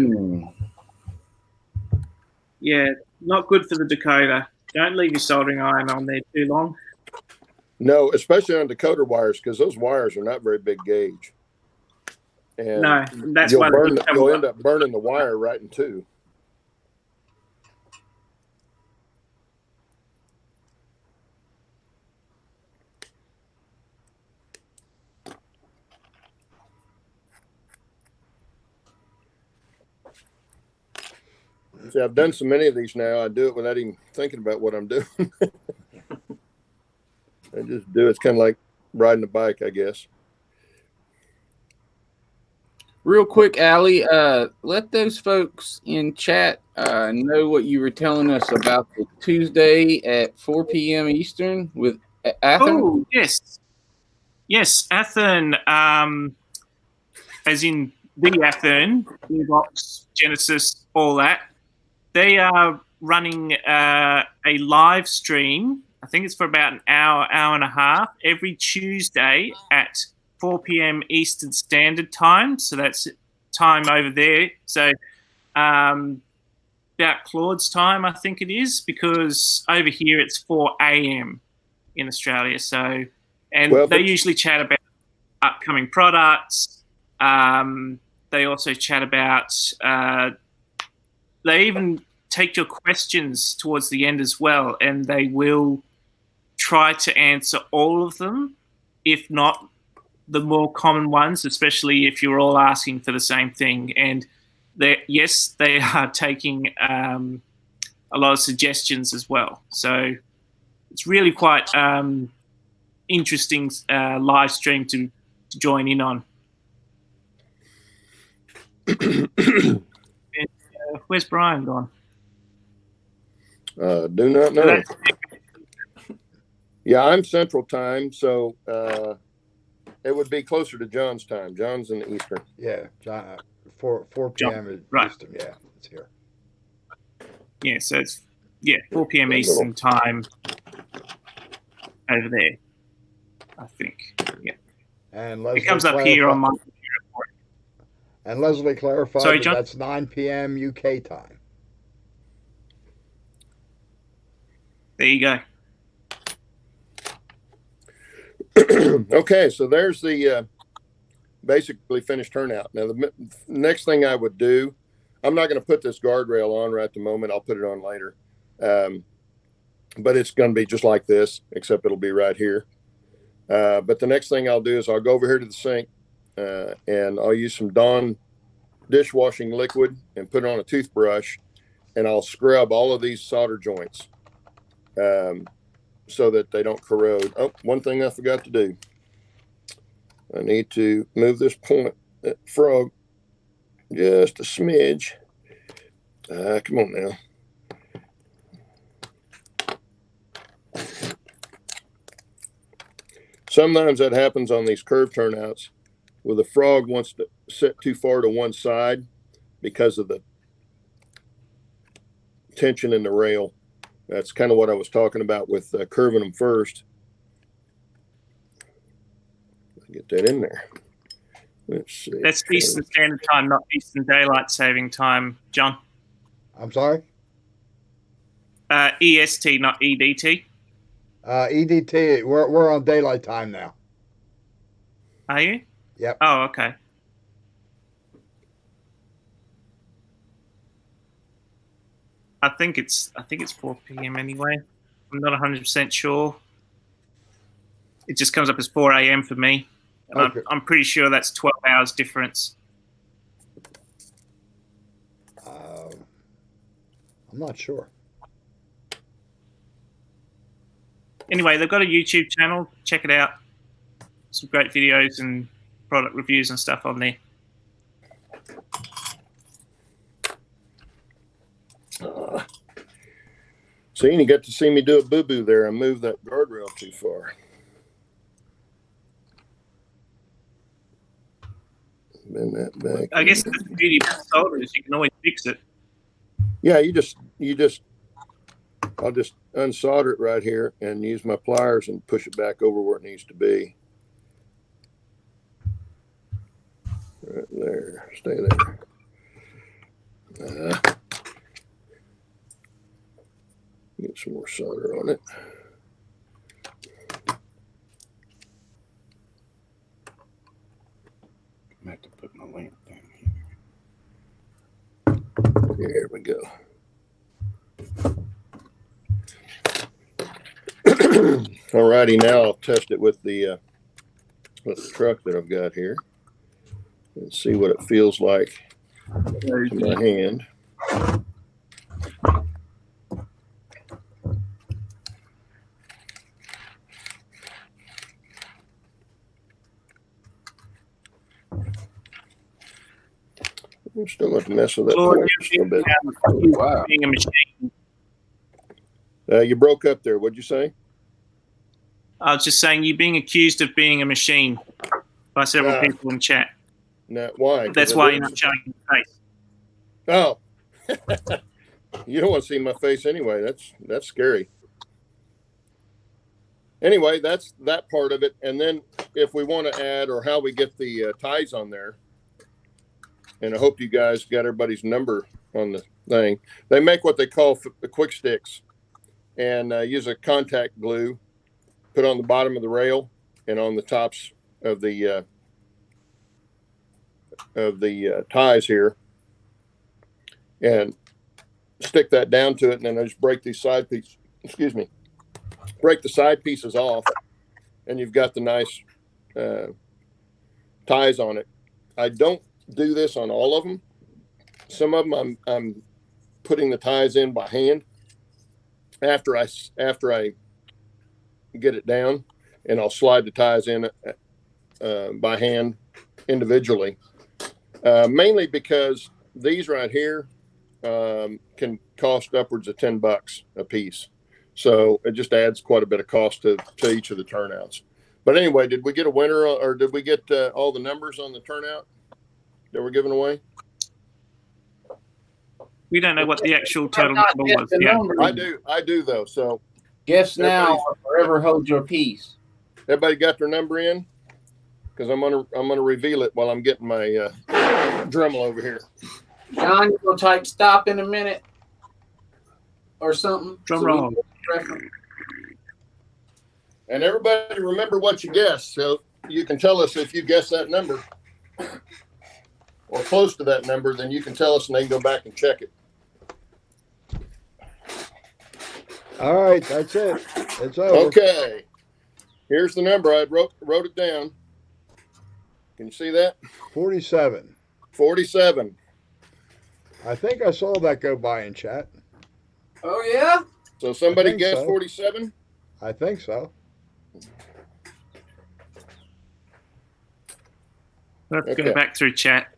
Yeah, not good for the decoder. Don't leave your soldering iron on there too long. No, especially on decoder wires, because those wires are not very big gauge. And no, that's why you'll end up burning the wire right in two. See, I've done so many of these now, I do it without even thinking about what I'm doing. I just do it. It's kind of like riding a bike, I guess. Real quick, Allie, let those folks in chat know what you were telling us about the Tuesday at 4 p.m. Eastern with Athens. Oh, yes. Yes, Athern, as in the Athern, Gearbox, Genesis, all that. They are running a live stream. I think it's for about an hour, hour and a half, every Tuesday at 4 p.m. Eastern Standard Time. So that's time over there. So about Claude's time, I think it is, because over here it's 4 a.m. in Australia. So, and they usually chat about upcoming products. They also chat about, they even take your questions towards the end as well, and they will try to answer all of them, if not the more common ones, especially if you're all asking for the same thing. And yes, they are taking a lot of suggestions as well. So it's really quite interesting live stream to join in on. And, where's Brian gone? Do not know. Yeah, I'm Central Time, so it would be closer to John's time. John's in the Eastern. Yeah, John, 4 p.m. is right. Eastern. Yeah, it's here. Yeah, so it's 4 p.m. Eastern time over there, I think. Yeah, And it comes up here on my computer. And Leslie clarified Sorry, John? that's 9 p.m. UK time. There you go. Okay, so there's the basically finished turnout. Now, the next thing I would do, I'm not going to put this guardrail on right at the moment. I'll put it on later. But it's going to be just like this, except it'll be right here. But the next thing I'll do is I'll go over here to the sink and I'll use some Dawn dishwashing liquid and put it on a toothbrush, and I'll scrub all of these solder joints so that they don't corrode. Oh, one thing I forgot to do. I need to move this point, frog, just a smidge. Come on now. Sometimes that happens on these curve turnouts where the frog wants to sit too far to one side because of the tension in the rail. That's kind of what I was talking about with curving them first. Get that in there. Let's see. That's Eastern Standard Time, not Eastern Daylight Saving Time, John. I'm sorry? EST, not EDT. EDT, we're on daylight time now. Are you? Yep. Oh, okay. I think it's 4 p.m. anyway. I'm not 100% sure. It just comes up as 4 a.m. for me. And Okay. I'm pretty sure that's 12 hours difference. I'm not sure. Anyway, they've got a YouTube channel. Check it out. Some great videos and product reviews and stuff on there. See, and you got to see me do a boo-boo there. I moved that guardrail too far. Bend that back. I guess the beauty of solder is you can always fix it. Yeah, I'll just unsolder it right here and use my pliers and push it back over where it needs to be. Right there. Stay there. Get some more solder on it. I have to put my lamp down here. There we go. Alrighty, now I'll test it with the truck that I've got here and see what it feels like to my hand. I'm still going to mess with that point just a little bit. Wow. Being a machine. You broke up there. What'd you say? I was just saying you're being accused of being a machine by several people in chat. No, why? That's why you're not showing your face. Oh, you don't want to see my face anyway. That's scary. Anyway, that's that part of it. And then if we want to add or how we get the ties on there, and I hope you guys got everybody's number on the thing. They make what they call the quick sticks, and use a contact glue, put on the bottom of the rail and on the tops of the ties here, and stick that down to it, and then I just break these side pieces. Excuse me, break the side pieces off, and you've got the nice ties on it. I don't do this on all of them. Some of them I'm putting the ties in by hand after I get it down, and I'll slide the ties in by hand individually, mainly because these right here can cost upwards of $10 a piece, so it just adds quite a bit of cost to each of the turnouts. But anyway, did we get a winner, or did we get all the numbers on the turnout that we're giving away? We don't know what the actual total number was. Yeah. I do though. So guess now or forever hold your peace. Everybody got their number in? Because I'm gonna reveal it while I'm getting my Dremel over here. John, you gonna type stop in a minute or something? Drum roll. And everybody remember what you guessed, so you can tell us if you guessed that number or close to that number. Then you can tell us, and they can go back and check it. All right, that's it. It's over. Okay. Here's the number. I wrote it down. Can you see that? 47. 47. I think I saw that go by in chat. Oh yeah. So somebody think guessed so. 47. I think so. Let's Okay. go back through chat.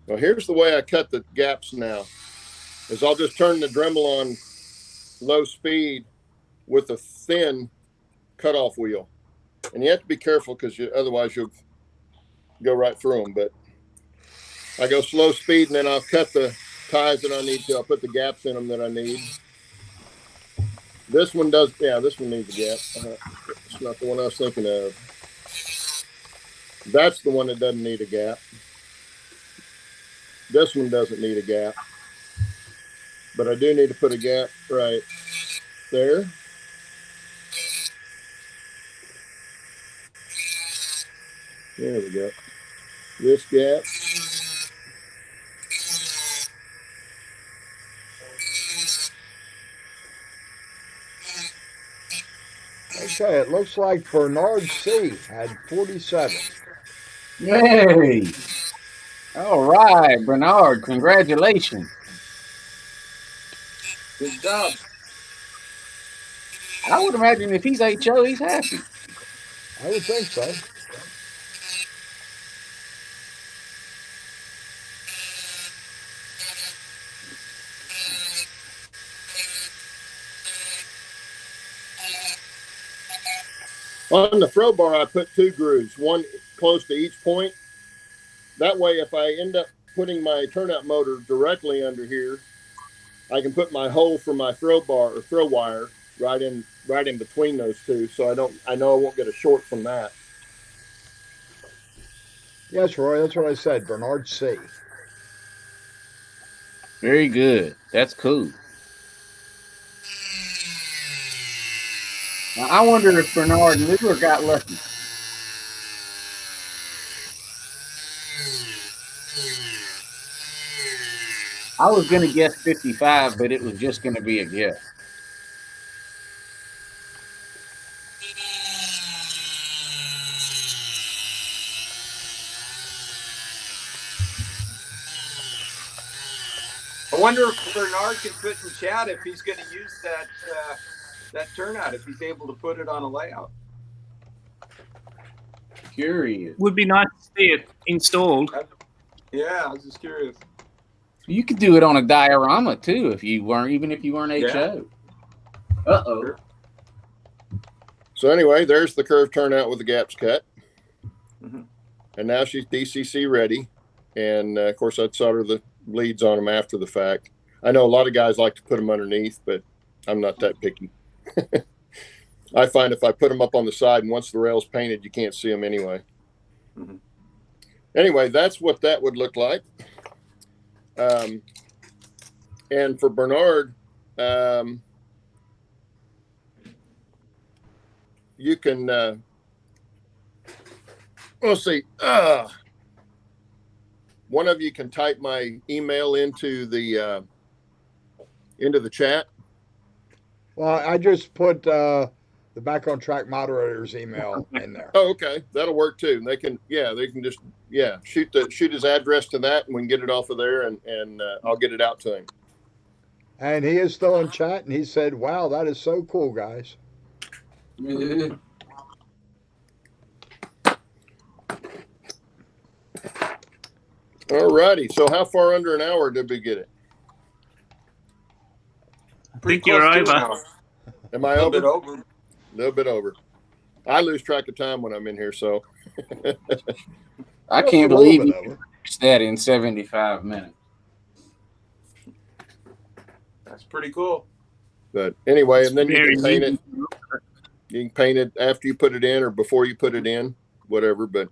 Well, here's the way I cut the gaps now. Is I'll just turn the Dremel on low speed with a thin cutoff wheel, and you have to be careful because otherwise you'll go right through them. But I go slow speed, and then I'll cut the ties that I need to. I'll put the gaps in them that I need. This one does, yeah. This one needs a gap. It's not the one I was thinking of. That's the one that doesn't need a gap. This one doesn't need a gap. But I do need to put a gap right there. There we go. This gap. Okay, it looks like Bernard C. had 47. Hey. All right, Bernard, congratulations. Good job. I would imagine if he's HO, he's happy. I would think so. On the throw bar, I put 2 grooves, one close to each point. That way, if I end up putting my turnout motor directly under here, I can put my hole for my throw bar or throw wire right in between those two, so I know I won't get a short from that. Yes, Roy, that's what I said. Bernard C. Very good. That's cool. Now, I wonder if Bernard Liver got lucky. I was going to guess 55, but it was just going to be a guess. I wonder if Bernard can put in chat if he's going to use that turnout, if he's able to put it on a layout. Curious. Would be nice to see it installed. Yeah, I was just curious. You could do it on a diorama too if you weren't, even if you weren't Yeah. HO. Uh-oh. So anyway, there's the curved turnout with the gaps cut. Mhm. And now she's DCC ready. And of course, I'd solder the leads on them after the fact. I know a lot of guys like to put them underneath, but I'm not that picky. I find if I put them up on the side and once the rail's painted, you can't see them anyway. Mhm. Anyway, that's what that would look like. And for Bernard, you can, let's see, one of you can type my email into the chat. Well, I just put the Back on Track moderator's email in there. Oh, okay, that'll work too. They can just shoot his address to that, and we can get it off of there, and I'll get it out to him. And he is still in chat, and he said, "Wow, that is so cool, guys." All righty. So how far under an hour did we get it? I think you're Close to over. an hour. Am I A little over? bit over. A little bit over. I lose track of time when I'm in here, so. I Just can't a little believe bit you over. finished that in 75 minutes. That's pretty cool. But anyway, and then you Very can paint easy. it. You can paint it after you put it in or before you put it in, whatever. But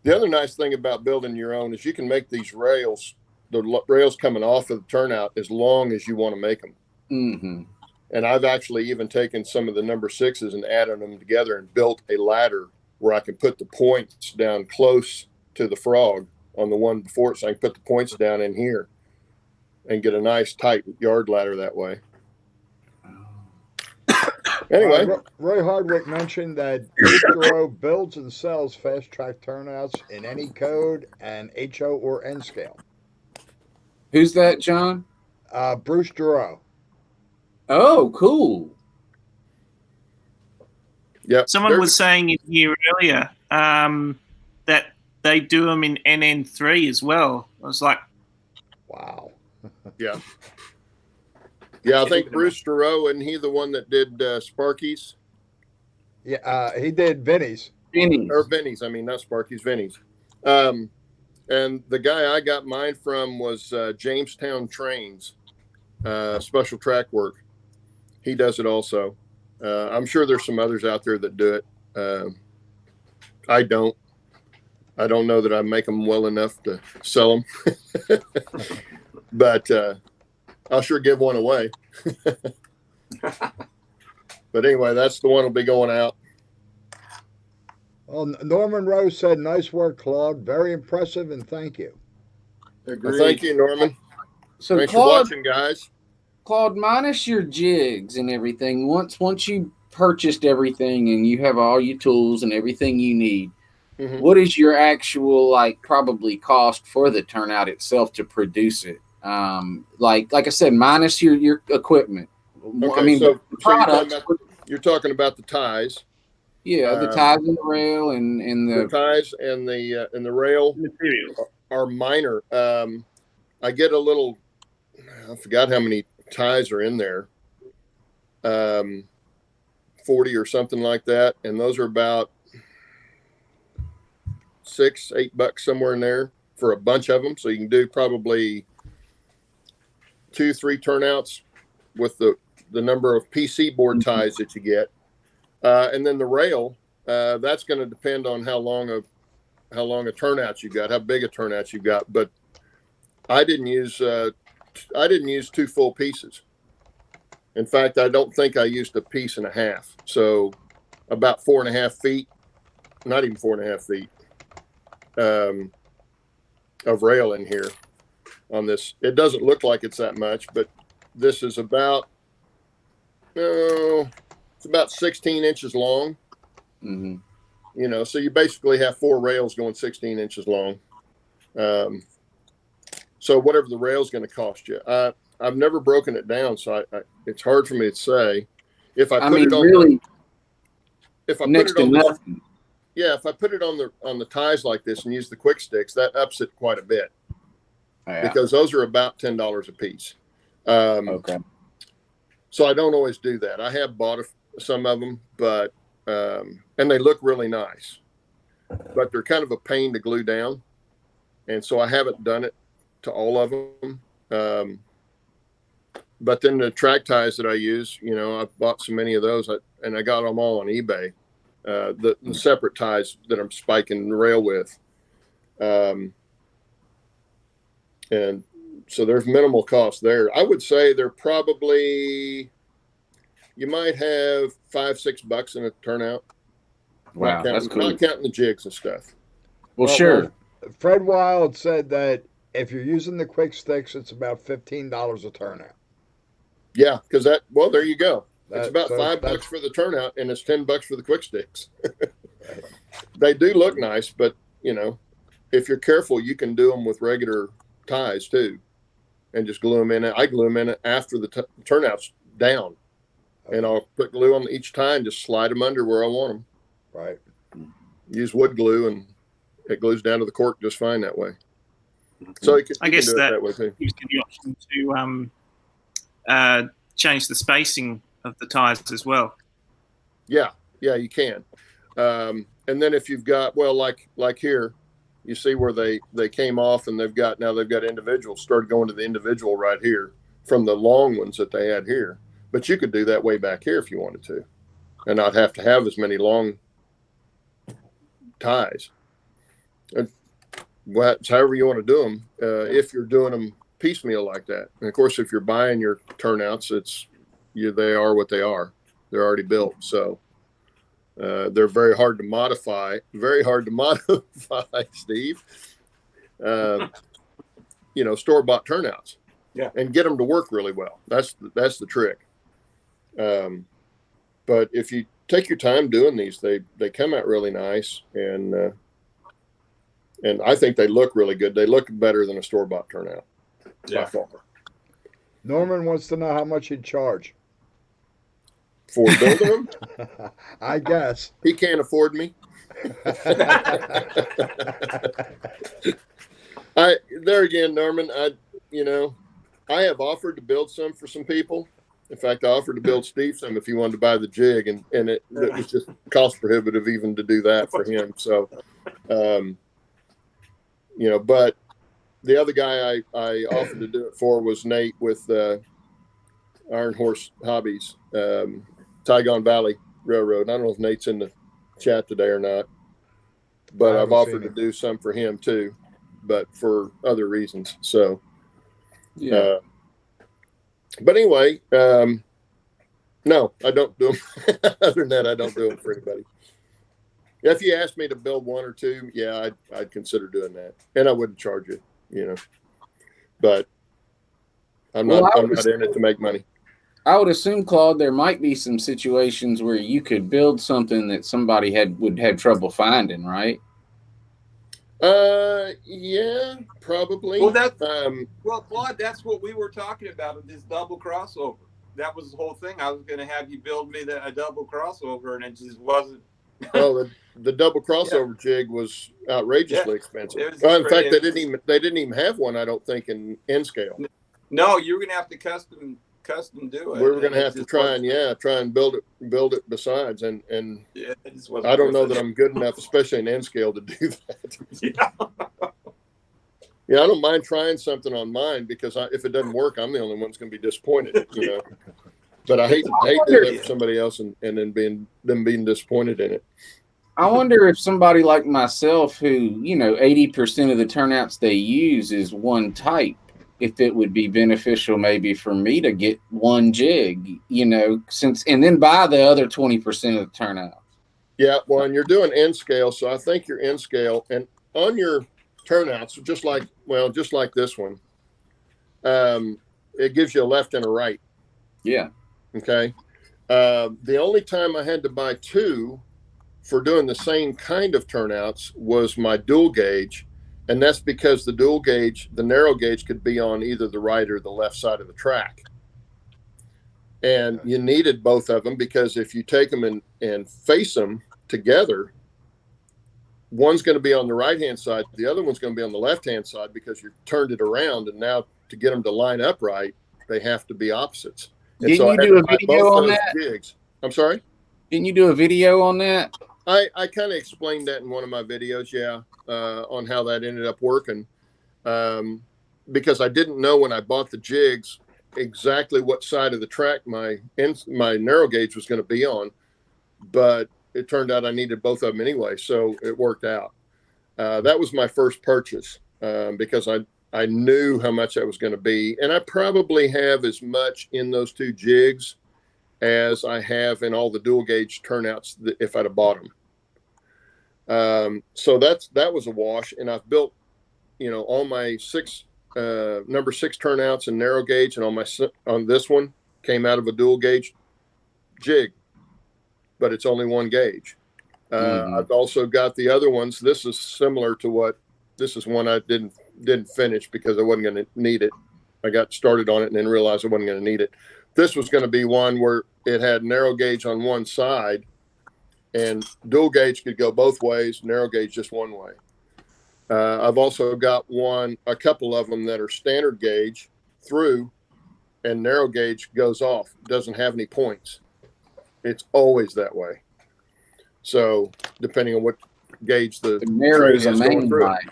the other nice thing about building your own is you can make these rails, the rails coming off of the turnout, as long as you want to make them. Mm-hmm. And I've actually even taken some of the number 6s and added them together and built a ladder where I can put the points down close to the frog on the one before it. So I can put the points down in here and get a nice tight yard ladder that way. Anyway, Roy Hardwick mentioned that Distro builds and sells fast track turnouts in any code and HO or N scale. Who's that, John? Bruce Giroux. Oh, cool. yep. Someone was saying in here earlier that they do them in NN3 as well. I was like, Wow. Yeah. Yeah, I think Bruce Giroux, and he the one that did Sparky's? Yeah, he did Vinny's. Or Vinny's, I mean, not Sparky's, Vinny's. And the guy I got mine from was Jamestown Trains, special track work. He does it also. I'm sure there's some others out there that do it. I don't know that I make them well enough to sell them, but I'll sure give one away. But anyway, that's the one that'll be going out. Well, Norman Rose said, "Nice work, Claude. Very impressive, and thank you." Well, thank you, Norman. So Thanks for Claude, watching, guys. Claude, minus your jigs and everything, once you purchased everything and you have all your tools and everything you need, Mhm. what is your actual probably cost for the turnout itself to produce it? Like I said, minus your equipment. Okay, I mean, so the products. you're talking about the ties. Yeah, the ties and the rail and The the ties and the rail materials. are minor. I get a little. I forgot how many ties are in there. 40 or something like that, and those are about $6-8 somewhere in there for a bunch of them. So you can do probably 2-3 turnouts with the number of PC board ties that you get, and then the rail. That's going to depend on how long a turnout you got, how big a turnout you got. But I didn't use 2 full pieces. In fact, I don't think I used a piece and a half. So about 4.5 feet, not even 4.5 feet of rail in here on this. It doesn't look like it's that much, but this is about, it's about 16 inches long. mm-hmm. You know, so you basically have 4 rails going 16 inches long. So whatever the rail's going to cost you. I've never broken it down, so it's hard for me to say. If I put it on really, if I next put it on to nothing. yeah, if I put it on the ties like this and use the quick sticks, that ups it quite a bit, Yeah. because those are about $10 a piece. Okay. So I don't always do that. I have bought some of them, but and they look really nice, but they're kind of a pain to glue down. And so I haven't done it to all of them. But then the track ties that I use, you know, I've bought so many of those, and I got them all on eBay. The separate ties that I'm spiking the rail with. And so there's minimal cost there. I would say they're probably, you might have $5-6 in a turnout. Wow, that's cool. Not counting the jigs and stuff. Well, sure. Fred Wild said that if you're using the quick sticks, it's about $15 a turnout. Yeah, because there you go. It's about so $5 for the turnout, and it's $10 for the quick sticks. They do look nice, but you know, if you're careful, you can do them with regular ties too, and just glue them in. I glue them in after the turnout's down, and I'll put glue on each tie and just slide them under where I want them. Right. Use wood glue, and it glues down to the cork just fine that way. So you can do it that way too. Gives you the option to change the spacing of the ties as well. Yeah, you can. And then if you've got, well, like here, you see where they came off, and they've got individuals started going to the individual right here from the long ones that they had here. But you could do that way back here if you wanted to, and not have to have as many long ties. And however you want to do them, if you're doing them piecemeal like that. And of course, if you're buying your turnouts, they are what they are. They're already built, so they're very hard to modify. Very hard to modify, Steve. You know, store-bought turnouts. Yeah, and get them to work really well. That's the trick. But if you take your time doing these, they come out really nice, and I think they look really good. They look better than a store-bought turnout. Yeah. By far. Norman wants to know how much you'd charge For building them. I guess He can't afford me. There again, Norman, I have offered to build some for some people. In fact, I offered to build Steve some if he wanted to buy the jig, and it was just cost prohibitive even to do that for him. So, but the other guy I offered to do it for was Nate with Iron Horse Hobbies, Tygon Valley Railroad. I don't know if Nate's in the chat today or not, but I've offered to do some for him too, but for other reasons. So, Yeah. But anyway, no, I don't do them. Other than that, I don't do them for anybody. If you asked me to build one or two, yeah, I'd consider doing that, and I wouldn't charge you, But I'm not in it to make money. I would assume, Claude, there might be some situations where you could build something that somebody would have trouble finding, right? Yeah, probably. Well, Claude, that's what we were talking about, this double crossover. That was the whole thing. I was going to have you build me a double crossover, and it just wasn't. Well, the double crossover jig was outrageously expensive. In fact, they didn't even have one, I don't think, in N scale. No, you were going to have to custom do it. We were going to have to try and build it besides, and I don't know that I'm good enough, especially in N scale, to do that. Yeah, I don't mind trying something on mine, because if it doesn't work, I'm the only one that's going to be disappointed. But I hate doing it for somebody else and then being disappointed in it. I wonder if somebody like myself, who 80% of the turnouts they use is one type, if it would be beneficial maybe for me to get one jig, and then buy the other 20% of the turnouts. Yeah, well, and you're doing N scale, so I think you're N scale, and on your turnouts, just like this one, it gives you a left and a right. Yeah. Okay. The only time I had to buy two for doing the same kind of turnouts was my dual gauge. And that's because the dual gauge, the narrow gauge, could be on either the right or the left side of the track. And you needed both of them, because if you take them and face them together, one's going to be on the right-hand side, the other one's going to be on the left-hand side, because you turned it around. And now to get them to line up right, they have to be opposites. And Didn't so you do a video on that? Jigs. I'm sorry? Didn't you do a video on that? I kind of explained that in one of my videos, on how that ended up working. Because I didn't know when I bought the jigs exactly what side of the track my narrow gauge was going to be on, but it turned out I needed both of them anyway, so it worked out. That was my first purchase because I knew how much that was going to be, and I probably have as much in those two jigs as I have in all the dual gauge turnouts if I'd have bought them. So that was a wash, and I've built, all my number 6 turnouts in narrow gauge, and on this one came out of a dual gauge jig, but it's only one gauge. I've also got the other ones. This is similar to this is one I didn't finish because I wasn't going to need it. I got started on it and then realized I wasn't going to need it. This was going to be one where it had narrow gauge on one side, and dual gauge could go both ways, narrow gauge just one way. I've also got a couple of them that are standard gauge through, and narrow gauge goes off, doesn't have any points. It's always that way. So depending on what gauge the narrow is a main line.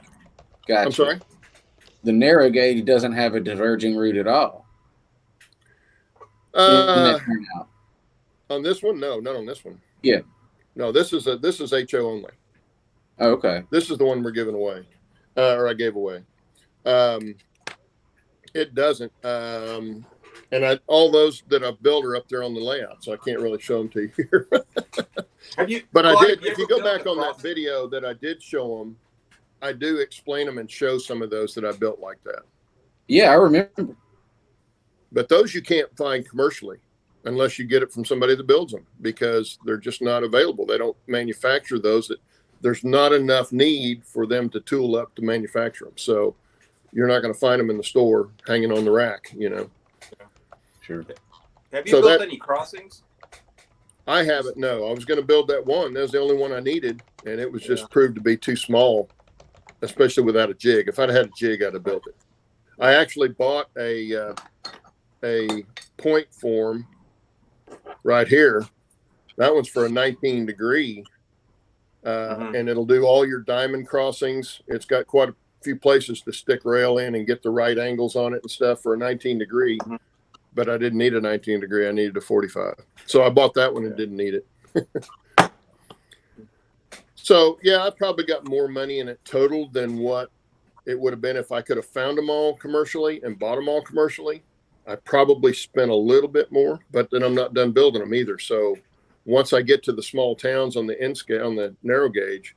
Gotcha. I'm sorry? The narrow gauge doesn't have a diverging route at all. On this one? No, not on this one. Yeah. No, this is HO only. Oh, okay. This is the one we're giving away, or I gave away. It doesn't. And all those that I've built are up there on the layout, so I can't really show them to you here. But I did. If you go back on that video that I did show them, I do explain them and show some of those that I built like that. Yeah, I remember. But those you can't find commercially unless you get it from somebody that builds them, because they're just not available. They don't manufacture those. There's not enough need for them to tool up to manufacture them. So you're not going to find them in the store hanging on the rack, Sure. Have you built any crossings? I haven't. No, I was going to build that one. That was the only one I needed, and it was just proved to be too small, especially without a jig. If I'd had a jig, I'd have built it. I actually bought a point form right here. That one's for a 19 degree, and it'll do all your diamond crossings. It's got quite a few places to stick rail in and get the right angles on it and stuff for a 19 degree. But I didn't need a 19 degree. I needed a 45. So I bought that one and didn't need it. So, yeah, I probably got more money in it total than what it would have been if I could have found them all commercially and bought them all commercially. I probably spent a little bit more, but then I'm not done building them either. So once I get to the small towns on the end scale, on the narrow gauge,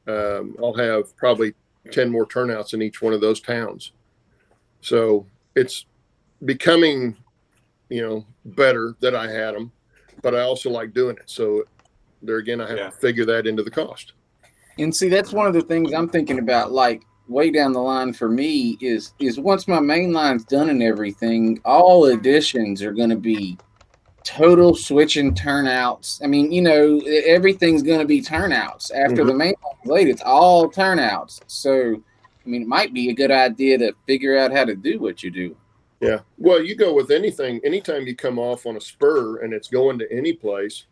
I'll have probably 10 more turnouts in each one of those towns. So it's becoming, better that I had them, but I also like doing it. So there again, I have to figure that into the cost. And see, that's one of the things I'm thinking about, like way down the line for me is once my main line's done and everything, all additions are going to be total switching turnouts. I mean, everything's going to be turnouts after the main line's laid. It's all turnouts. So, I mean, it might be a good idea to figure out how to do what you do. Yeah. Well, you go with anything. Anytime you come off on a spur and it's going to any place,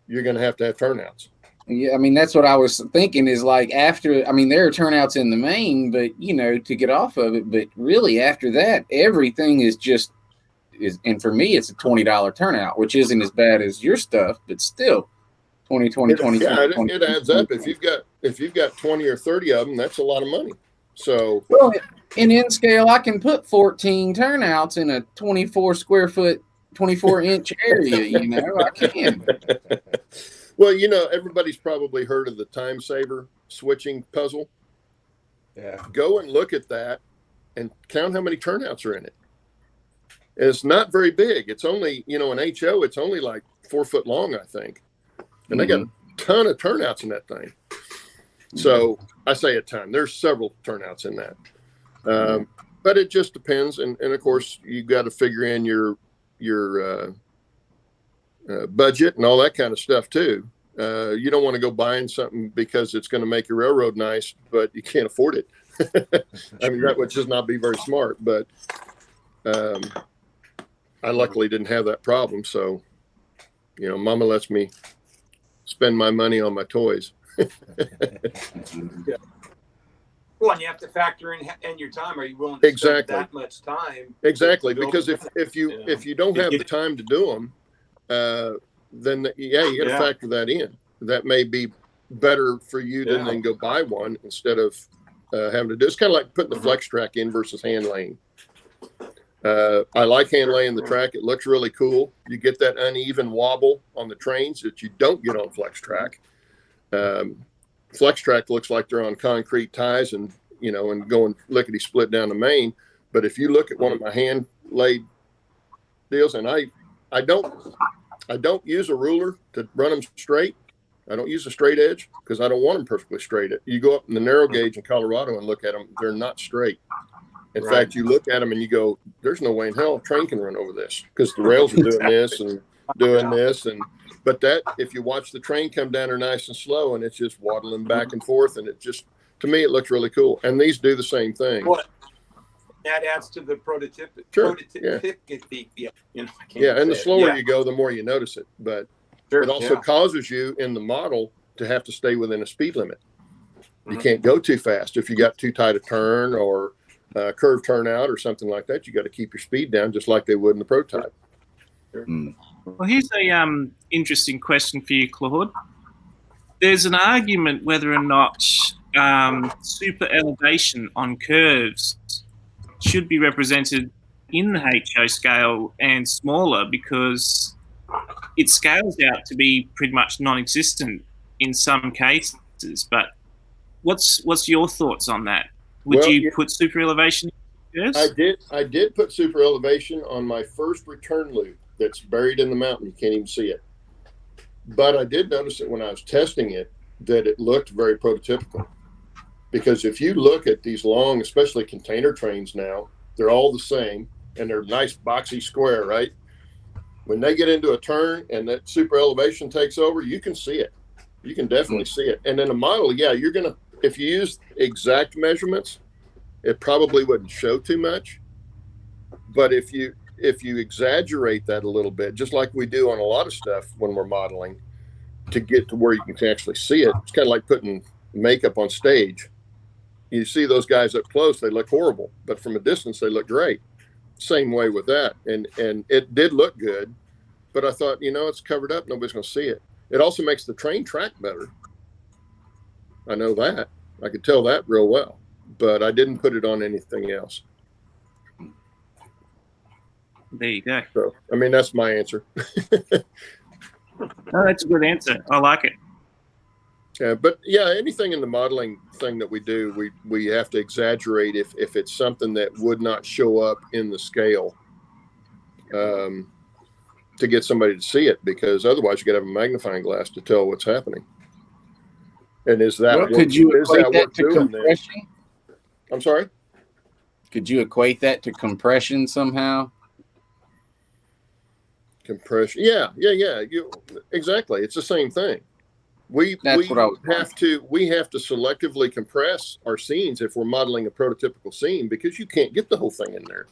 you're going to have turnouts. Yeah, I mean, that's what I was thinking is like after, I mean, there are turnouts in the main, but, to get off of it. But really after that, everything is and for me, it's a $20 turnout, which isn't as bad as your stuff, but still 20. Yeah, it adds up. If you've got 20 or 30 of them, that's a lot of money. So, well, in end scale, I can put 14 turnouts in a 24 square foot, 24 inch area. I can. Well, everybody's probably heard of the time saver switching puzzle. Yeah. Go and look at that and count how many turnouts are in it. And it's not very big. It's only, an HO, it's only like 4 foot long, I think. And they got a ton of turnouts in that thing. So I say a ton. There's several turnouts in that. But it just depends. And of course, you've got to figure in your budget and all that kind of stuff too. You don't want to go buying something because it's going to make your railroad nice, but you can't afford it. I mean, that would just not be very smart. But I luckily didn't have that problem. So, you know, Mama lets me spend my money on my toys. Yeah. Well, and you have to factor in your time. Are you willing to spend that much time? Exactly, because if you don't have the time to do them, then you got to factor that in. That may be better for you than then go buy one instead of having to do. It's kind of like putting the flex track in versus hand laying. I like hand laying the track. It looks really cool. You get that uneven wobble on the trains that you don't get on flex track. Flex track looks like they're on concrete ties and, you know, and going lickety split down the main. But if you look at one of my hand laid deals, and I don't use a ruler to run them straight. I don't use a straight edge because I don't want them perfectly straight. You go up in the narrow gauge in Colorado and look at them, they're not straight. In fact, you look at them and you go, there's no way in hell a train can run over this because the rails are doing this and doing this. But that, if you watch the train come down there nice and slow and it's just waddling back and forth, and it just, to me, it looks really cool. And these do the same thing. Well, that adds to the prototypic. You know, and the slower you go, the more you notice it. But it also causes you in the model to have to stay within a speed limit. You can't go too fast. If you got too tight a turn or curve turnout or something like that, you got to keep your speed down just like they would in the prototype. Well, here's a interesting question for you, Claude. There's an argument whether or not super elevation on curves should be represented in the HO scale and smaller because it scales out to be pretty much non-existent in some cases. But what's your thoughts on that? Would you put super elevation in curves? I did put super elevation on my first return loop that's buried in the mountain. You can't even see it. But I did notice that when I was testing it, that it looked very prototypical. Because if you look at these long, especially container trains now, they're all the same and they're nice boxy square, right? When they get into a turn and that super elevation takes over, you can see it. You can definitely see it. And in a model, you're going to, if you use exact measurements, it probably wouldn't show too much. But if you exaggerate that a little bit, just like we do on a lot of stuff when we're modeling, to get to where you can actually see it, it's kind of like putting makeup on stage. You see those guys up close, they look horrible, but from a distance, they look great. Same way with that. And it did look good, but I thought, it's covered up. Nobody's going to see it. It also makes the train track better. I know that. I could tell that real well, but I didn't put it on anything else. There you go. So, that's my answer. No, that's a good answer. I like it. But anything in the modeling thing that we do, we have to exaggerate if it's something that would not show up in the scale to get somebody to see it, because otherwise you got to have a magnifying glass to tell what's happening. And is that could you equate that to compression? I'm sorry? Could you equate that to compression somehow? Compression, yeah. Exactly. It's the same thing. We have to selectively compress our scenes if we're modeling a prototypical scene, because you can't get the whole thing in there,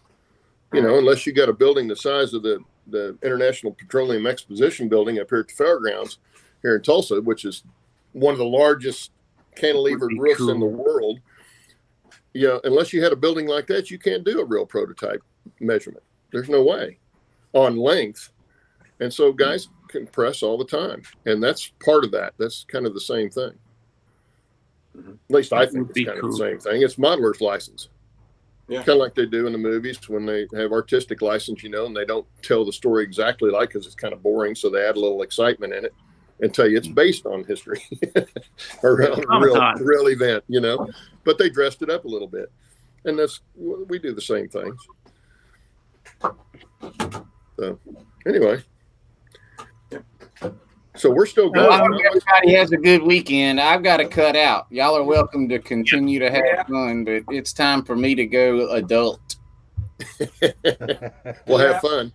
unless you got a building the size of the International Petroleum Exposition building up here at the fairgrounds here in Tulsa, which is one of the largest cantilevered roofs in the world. Unless you had a building like that, you can't do a real prototype measurement. There's no way on length. And so guys compress all the time, and that's part of that. That's kind of the same thing. At least I think it's kind of the same thing. It's modeler's license. Yeah. Kind of like they do in the movies when they have artistic license, and they don't tell the story exactly because it's kind of boring. So they add a little excitement in it and tell you it's based on history or a real event, but they dressed it up a little bit. And we do the same things. So anyway. So we're still going. I hope everybody has a good weekend. I've got to cut out. Y'all are welcome to continue to have fun, but it's time for me to go adult. We'll have fun.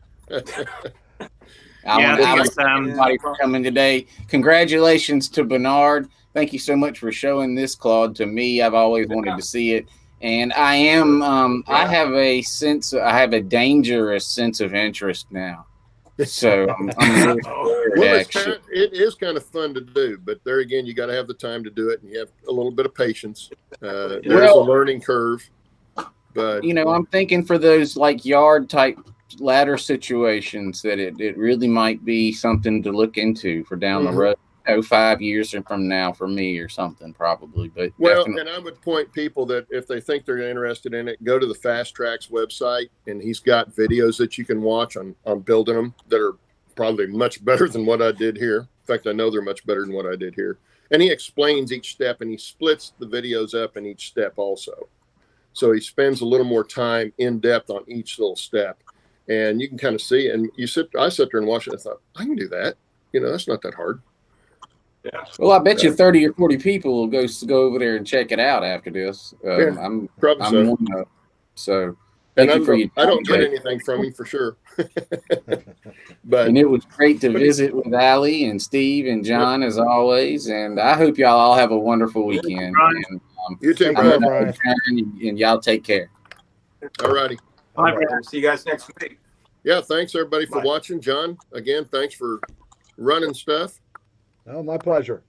I want to thank everybody for coming today. Congratulations to Bernard. Thank you so much for showing this, Claude, to me. I've always wanted to see it. And I am, I have a dangerous sense of interest now. So I'm really scared, it is kind of fun to do, but there again, you got to have the time to do it, and you have a little bit of patience. There's a learning curve, but I'm thinking for those like yard type ladder situations that it really might be something to look into for down the road. 5 years from now for me or something probably, but definitely. And I would point people that if they think they're interested in it, go to the Fast Tracks website, and he's got videos that you can watch on building them that are probably much better than what I did here. In fact, I know they're much better than what I did here. And he explains each step, and he splits the videos up in each step also. So he spends a little more time in depth on each little step, and you can kind of see. And I sit there and watch it. And I thought, I can do that. That's not that hard. Yeah. Well, I bet you 30 or 40 people will go over there and check it out after this. I'm probably so. Thank you for your time, I don't get anything from him for sure. And it was great to visit with Ally and Steve and John as always. And I hope y'all all have a wonderful weekend. And, you too, Brian. And y'all take care. All righty. Bye, Brian. See you guys next week. Yeah, thanks everybody for watching. John, again, thanks for running stuff. Oh, my pleasure.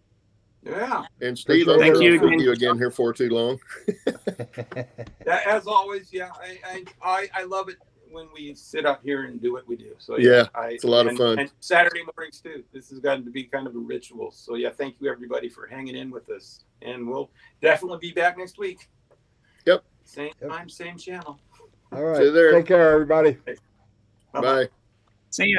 Yeah. And Steve, thank you again. You again here for too long. As always, yeah. I love it when we sit up here and do what we do. So it's a lot of fun. And Saturday mornings too. This has gotten to be kind of a ritual. So yeah, thank you everybody for hanging in with us. And we'll definitely be back next week. Yep. Same time, same channel. All right. Take care, everybody. Bye. See ya.